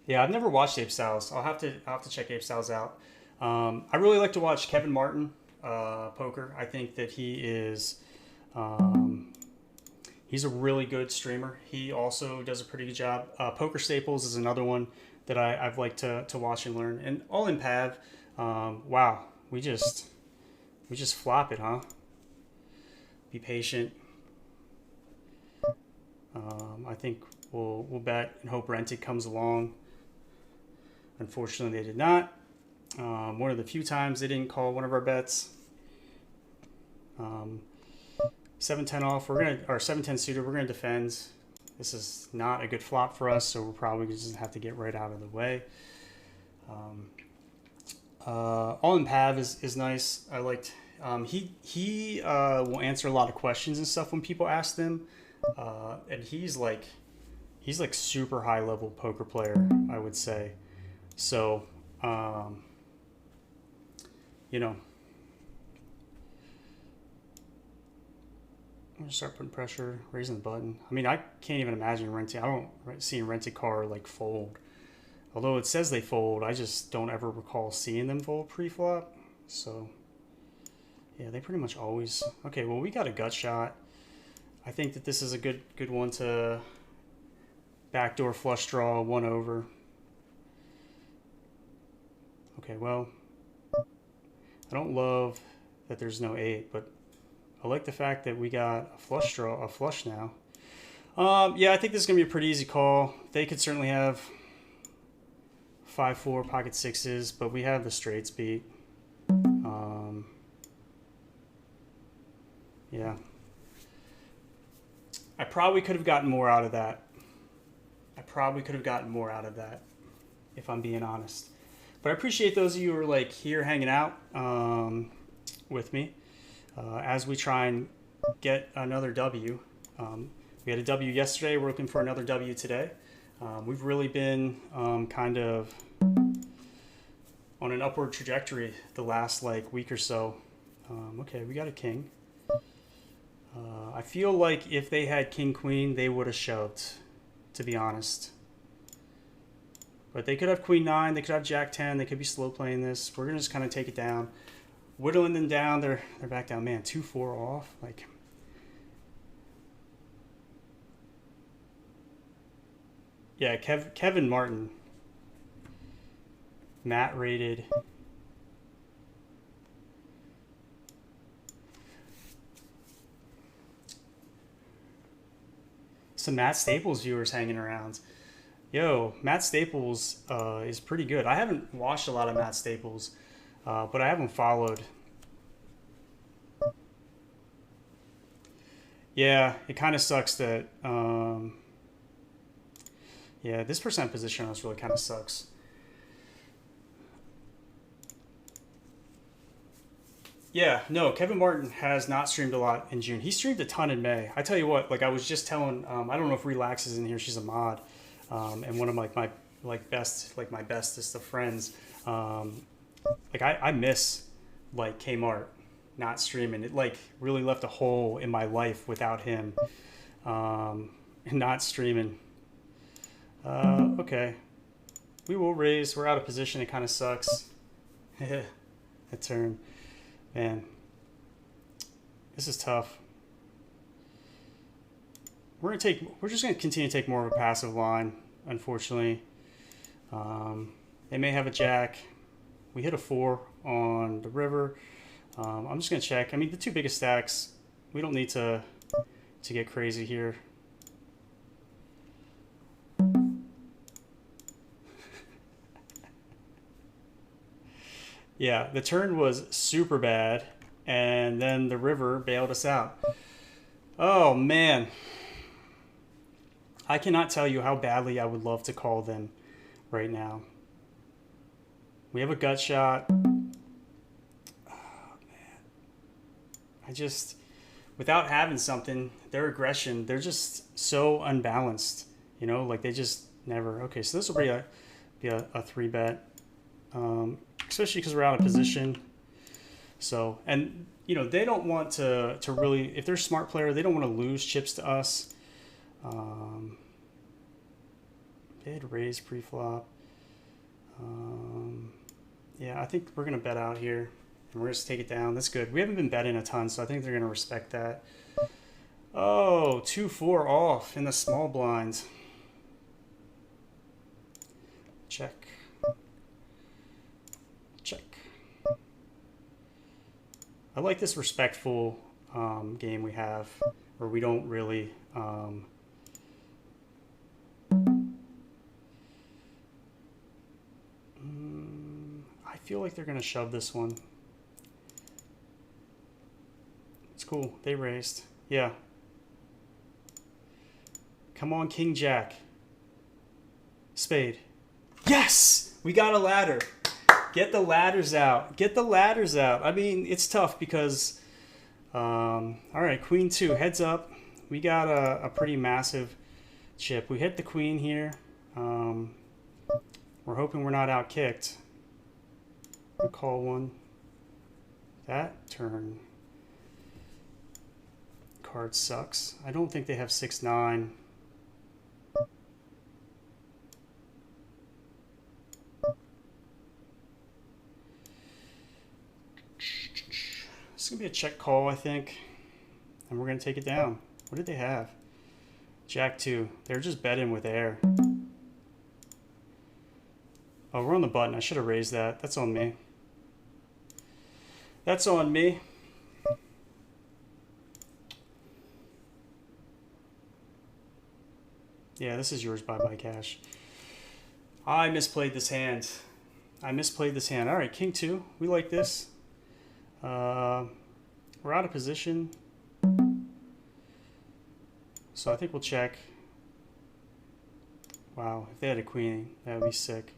Yeah, I've never watched Ape Styles. I'll have to check Ape Styles out. I really like to watch Kevin Martin poker. I think that he is. He's a really good streamer. He also does a pretty good job. Poker Staples is another one that I've liked to watch and learn. And all in Pav, wow, we just flop it, huh? Be patient. I think we'll bet and hope rented comes along. Unfortunately, they did not. One of the few times they didn't call one of our bets. 7-10 off. We're gonna, or 7-10 suited. We're gonna defend. This is not a good flop for us, so we're probably just have to get right out of the way. All in Pav is nice. I liked. He will answer a lot of questions and stuff when people ask them, and he's like super high level poker player, I would say. So, you know, I'm gonna start putting pressure, raising the button. I mean, I can't even imagine renting. I don't see a rented car like fold. Although it says they fold, I just don't ever recall seeing them fold pre-flop. So, yeah, they pretty much always. Okay, well, we got a gut shot. I think that this is a good one to backdoor flush draw, 1 over. Okay, well, I don't love that there's no 8, but I like the fact that we got a flush draw, a flush now. Yeah, I think this is going to be a pretty easy call. They could certainly have 5-4 pocket sixes, but we have the straights beat. Yeah. I probably could have gotten more out of that. If I'm being honest. But I appreciate those of you who are like here hanging out with me as we try and get another W. We had a W yesterday. We're looking for another W today. We've really been kind of on an upward trajectory the last like week or so. Okay, we got a king. I feel like if they had king queen, they would have shoved, to be honest. But they could have queen 9, they could have jack 10, they could be slow playing this. We're gonna just kind of take it down, whittling them down. They're back down. Man, 2-4 off. Like, yeah, Kevin Martin, Matt rated. Some Matt Staples viewers hanging around. Yo, Matt Staples is pretty good. I haven't watched a lot of Matt Staples, but I haven't followed. Yeah, it kind of sucks that, yeah, this percent position on us really kind of sucks. Yeah, no, Kevin Martin has not streamed a lot in June. He streamed a ton in May. I tell you what, like I was just telling, I don't know if Relax is in here. She's a mod. And one of my bestest of friends, like I miss like Kmart not streaming. It like really left a hole in my life without him, and not streaming. Okay, we will raise. We're out of position. It kind of sucks. A turn, man. This is tough. We're just gonna continue to take more of a passive line, unfortunately. They may have a jack. We hit a 4 on the river. I'm just gonna check. I mean, the two biggest stacks, we don't need to get crazy here. Yeah, the turn was super bad, and then the river bailed us out. Oh man, I cannot tell you how badly I would love to call them right now. We have a gut shot. I just, without having something, their aggression, they're just so unbalanced. You know, like they just never. Okay, so this will be a three bet, especially because we're out of position. So, and you know, they don't want to really, if they're a smart player, they don't want to lose chips to us. They had raised pre-flop. Yeah, I think we're gonna bet out here, and we're just take it down. That's good. We haven't been betting a ton, so I think they're gonna respect that. Oh, 2-4 off in the small blind. Check. Check. I like this respectful game we have, where we don't really. I feel like they're gonna shove this one. It's cool. They raised. Yeah. Come on, King Jack. Spade. Yes! We got a ladder. Get the ladders out. Get the ladders out. I mean, it's tough because, all right, Queen 2, heads up. We got a pretty massive chip. We hit the queen here. We're hoping we're not out kicked. We'll call one. That turn card sucks. I don't think they have 6-9. This is going to be a check call, I think. And we're going to take it down. What did they have? Jack 2. They're just betting with air. Oh, we're on the button. I should have raised that. That's on me. That's on me. Yeah, this is yours, bye-bye cash. I misplayed this hand. I misplayed this hand. All right, King 2. We like this. We're out of position. So I think we'll check. Wow, if they had a queen, that would be sick.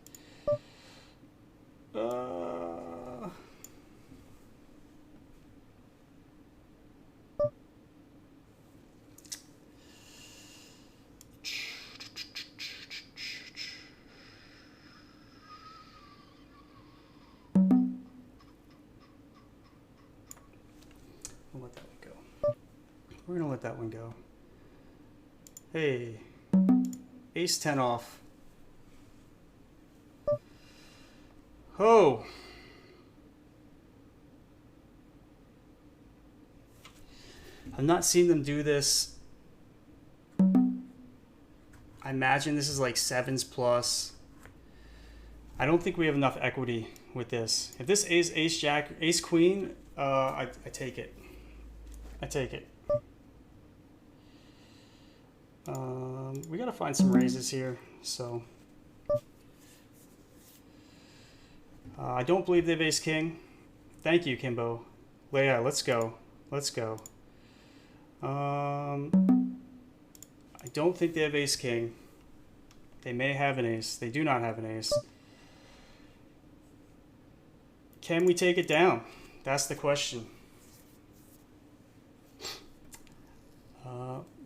We'll let that one go. We're gonna let that one go. Hey, ace 10 off. Oh. I've not seen them do this. I imagine this is like 7s plus. I don't think we have enough equity with this. If this is ace jack, ace queen, I take it. I take it. We gotta find some raises here, so. I don't believe they have ace king. Thank you, Kimbo. Leia, let's go. Let's go. I don't think they have ace king. They may have an ace. They do not have an ace. Can we take it down? That's the question.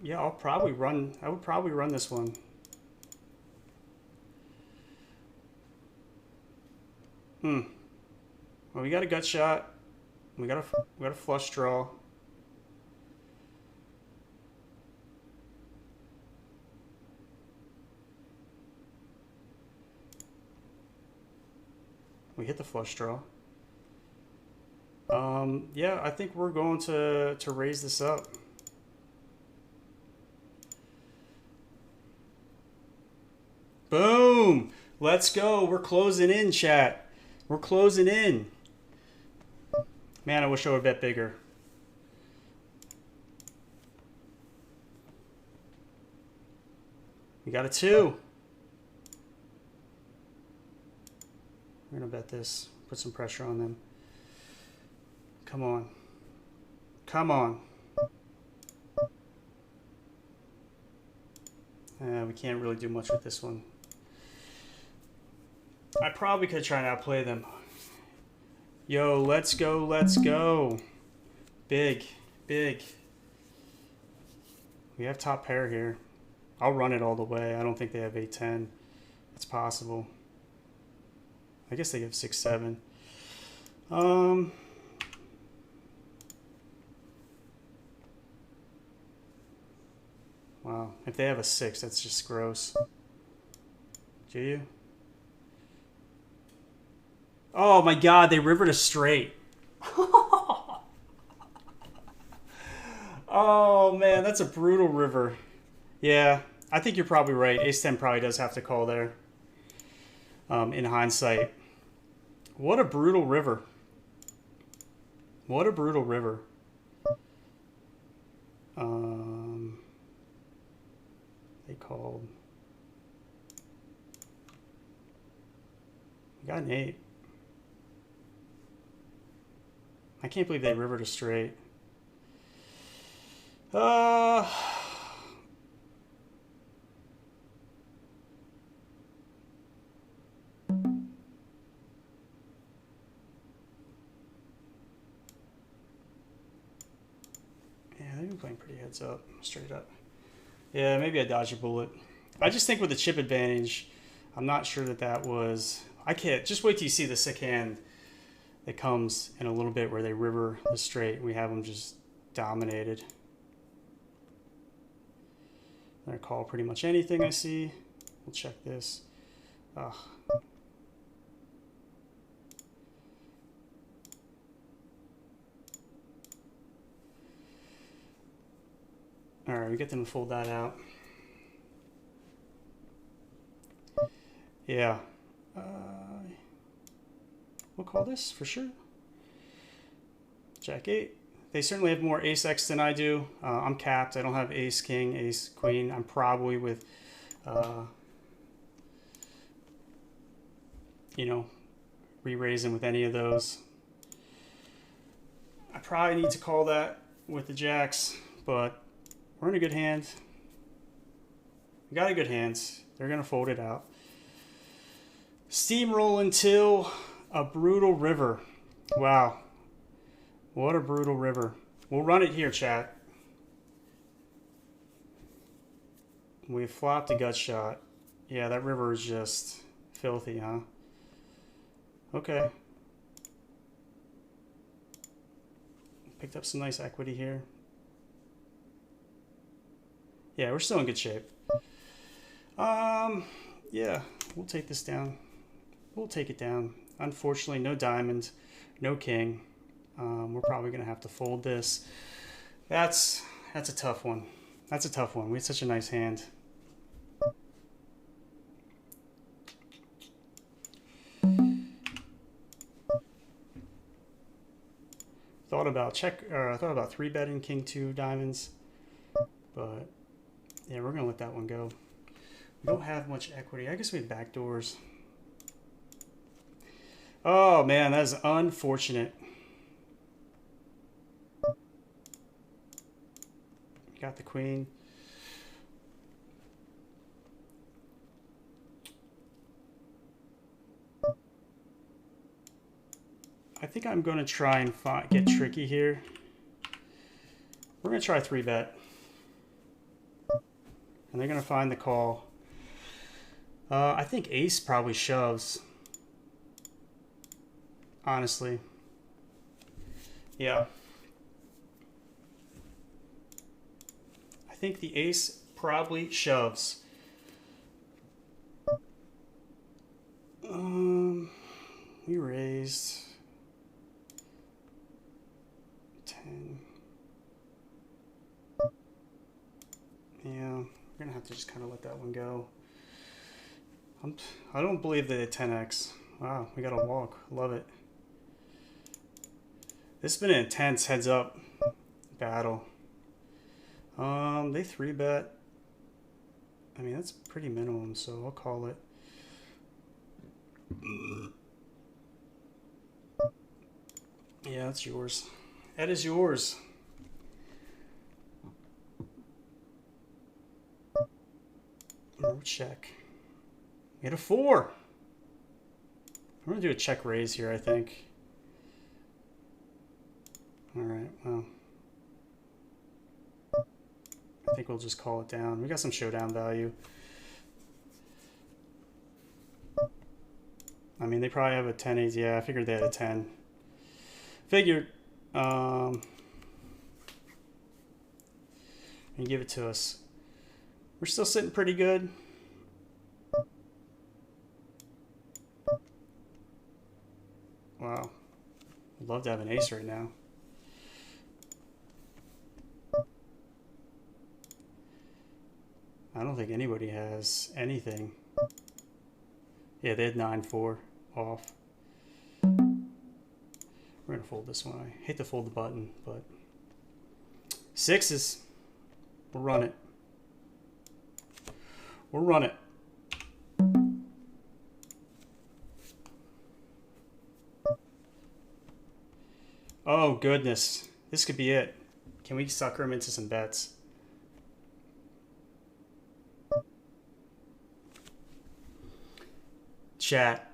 Yeah, I'll probably run. I would probably run this one. Well, we got a gut shot. We got a flush draw. We hit the flush draw. Yeah, I think we're going to raise this up. Boom! Let's go. We're closing in, chat. We're closing in. Man, I wish I would bet bigger. We got a 2. We're going to bet this. put some pressure on them. Come on. Come on. We can't really do much with this one. I probably could try and outplay them. Yo, let's go, let's go. Big, big. We have top pair here. I'll run it all the way. I don't think they have 8-10. It's possible. I guess they have 6-7. Wow. If they have a 6, that's just gross. Do you? Oh my god, they rivered a straight. Oh man, that's a brutal river. Yeah, I think you're probably right. Ace-10 probably does have to call there. In hindsight. What a brutal river. What a brutal river. They called. We got an 8. I can't believe they rivered a straight. Yeah, they've been playing pretty heads up, straight up. Yeah, maybe I dodged a bullet. I just think with the chip advantage, I'm not sure that that was... I can't... Just wait till you see the sick hand that comes in a little bit where they river the straight. We have them just dominated. They're gonna call pretty much anything I see. We'll check this. Ugh. All right, we get them to fold that out. Yeah. We'll call this for sure. Jack 8. They certainly have more ace X than I do. I'm capped. I don't have ace king, ace queen. I'm probably with, you know, re-raising with any of those. I probably need to call that with the jacks, but we're in a good hand. We got a good hand. They're going to fold it out. Steamroll until a brutal river. Wow. What a brutal river. We'll run it here, chat. We flopped a gut shot. Yeah, that river is just filthy, huh? Okay. Picked up some nice equity here. Yeah, we're still in good shape. Yeah, we'll take this down. We'll take it down. Unfortunately, no diamond, no king. We're probably going to have to fold this. That's a tough one. That's a tough one. We had such a nice hand. Thought about 3-betting king 2 diamonds, but yeah, we're going to let that one go. We don't have much equity. I guess we have backdoors. Oh man, that is unfortunate. Got the queen. I think I'm going to try and get tricky here. We're going to try 3-bet. And they're going to find the call. I think ace probably shoves. Honestly. Yeah. I think the ace probably shoves. We raised 10. Yeah, we're gonna have to just kind of let that one go. I don't believe they did 10x. Wow, we got a walk. Love it. This has been an intense heads up battle. They 3-bet. I mean, that's pretty minimum, so I'll call it. Yeah, that's yours. That is yours. No check. We had a 4. I'm going to do a check raise here, I think. All right, well. I think we'll just call it down. We got some showdown value. I mean, they probably have a 10-8. Yeah, I figured they had a 10. Figured. And give it to us. We're still sitting pretty good. Wow. I'd love to have an ace right now. I don't think anybody has anything. Yeah, they had 9-4 off. We're going to fold this one. I hate to fold the button, but 6s. We'll run it. We'll run it. Oh, goodness. This could be it. Can we sucker him into some bets? Chat.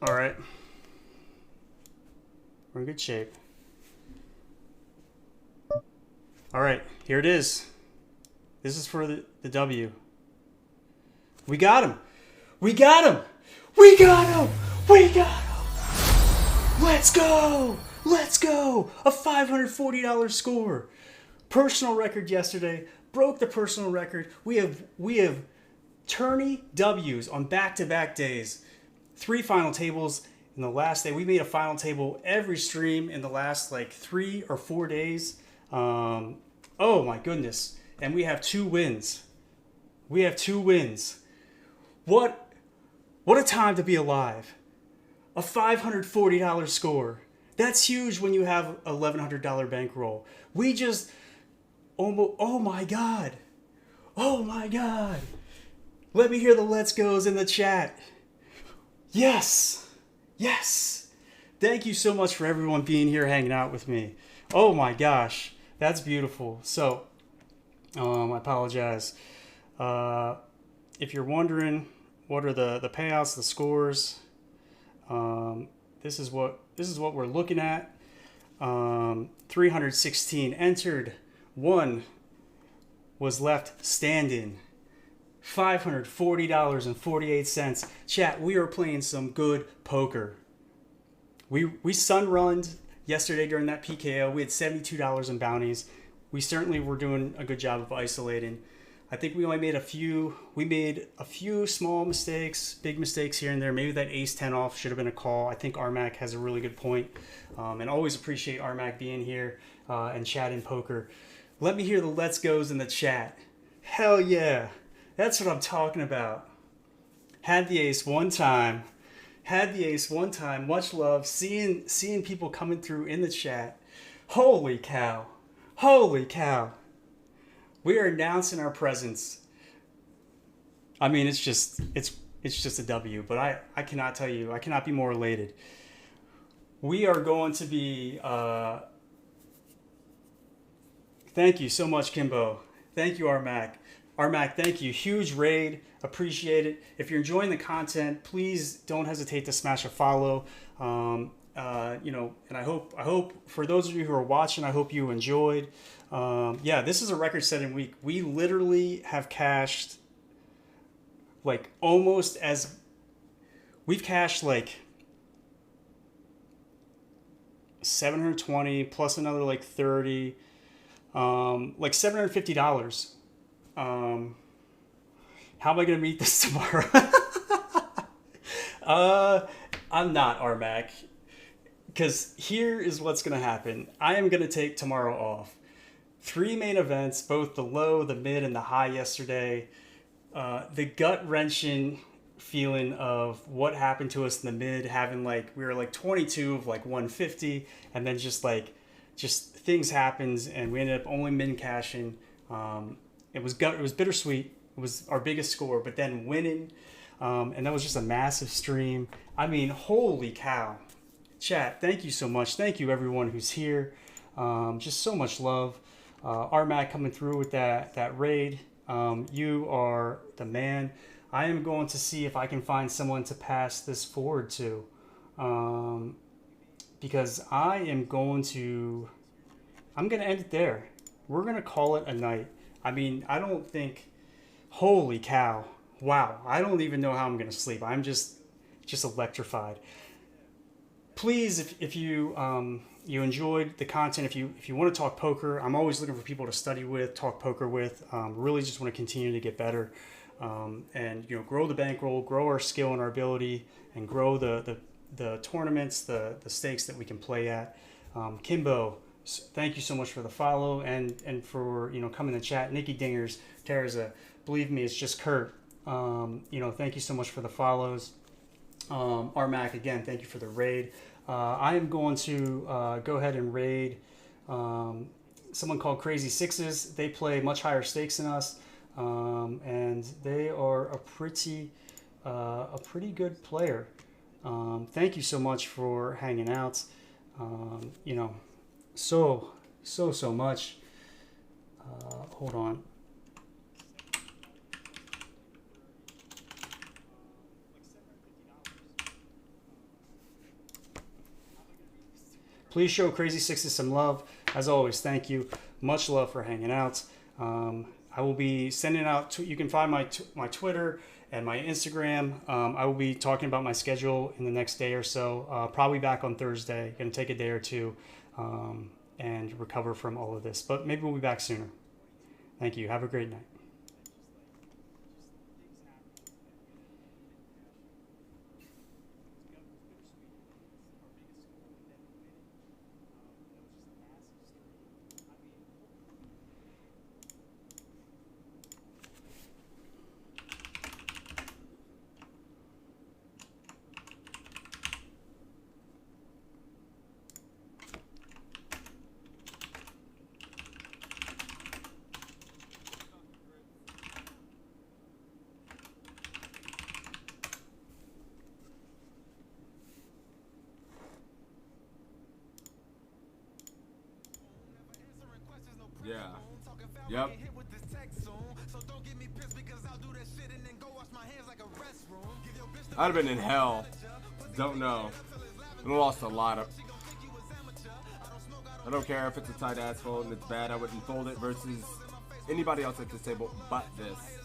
All right. We're in good shape. All right, here it is. This is for the W. We got him. We got him. We got him. We got him. Let's go. Let's go. A $540 score. Personal record yesterday. Broke the personal record. We have tourney W's on back-to-back days. 3 final tables in the last day. We made a final table every stream in the last like 3 or 4 days. Oh my goodness. And we have 2 wins. We have 2 wins. What a time to be alive. A $540 score. That's huge when you have a $1,100 bankroll. We just oh my God. Oh my God. Let me hear the let's goes in the chat. Yes. Yes. Thank you so much for everyone being here hanging out with me. Oh my gosh. That's beautiful. So, I apologize. If you're wondering what are the payouts, the scores, this is what we're looking at. 316 entered. 1 was left standing. $540.48. Chat, we are playing some good poker. We sun-runned yesterday during that PKO. We had $72 in bounties. We certainly were doing a good job of isolating. I think we only made a few small mistakes, big mistakes here and there. Maybe that ace-10 off should have been a call. I think Armac has a really good point. And always appreciate Armac being here and chatting poker. Let me hear the let's goes in the chat. Hell yeah. That's what I'm talking about. Had the ace one time. Much love. Seeing people coming through in the chat. Holy cow. We are announcing our presence. I mean, it's just a W, but I cannot tell you, I cannot be more elated. We are going to be thank you so much, Kimbo. Thank you, Armac. Armac, thank you. Huge raid. Appreciate it. If you're enjoying the content, please don't hesitate to smash a follow. And I hope for those of you who are watching, I hope you enjoyed. Yeah, this is a record-setting week. We literally have cashed like we've cashed like 720 plus another like 30, like $750. How am I going to meet this tomorrow? I'm not, Armac. Because here is what's going to happen. I am going to take tomorrow off. 3 main events, both the low, the mid, and the high yesterday. The gut-wrenching feeling of what happened to us in the mid, having we were 22 of 150, and then just things happened, and we ended up only min cashing. It was bittersweet. It was our biggest score, but then winning. And that was just a massive stream. I mean, holy cow. Chat, thank you so much. Thank you, everyone who's here. Just so much love. Armac coming through with that raid. You are the man. I am going to see if I can find someone to pass this forward to. Because I'm going to end it there. We're going to call it a night. I mean, I don't think, holy cow. Wow. I don't even know how I'm going to sleep. I'm just electrified. Please, if you you enjoyed the content, if you want to talk poker, I'm always looking for people to study with, talk poker with. Really just want to continue to get better, and grow the bankroll, grow our skill and our ability, and grow the tournaments, the stakes that we can play at. Kimbo, thank you so much for the follow and for coming to chat. Nikki Dingers, Terza, believe me, it's just Kurt. Thank you so much for the follows. Armac, again, thank you for the raid. I am going to go ahead and raid someone called Crazy Sixes. They play much higher stakes than us, and they are a pretty good player. Thank you so much for hanging out. So much. Hold on. Please show Crazy Sixes some love. As always, thank you. Much love for hanging out. I will be sending out, you can find my Twitter and my Instagram. I will be talking about my schedule in the next day or so. Probably back on Thursday. Going to take a day or two and recover from all of this. But maybe we'll be back sooner. Thank you. Have a great night. Yeah. Yep. I'd have been in hell. Don't know. I lost a lot of. I don't care if it's a tight ass fold and it's bad. I wouldn't fold it versus anybody else at this table but this.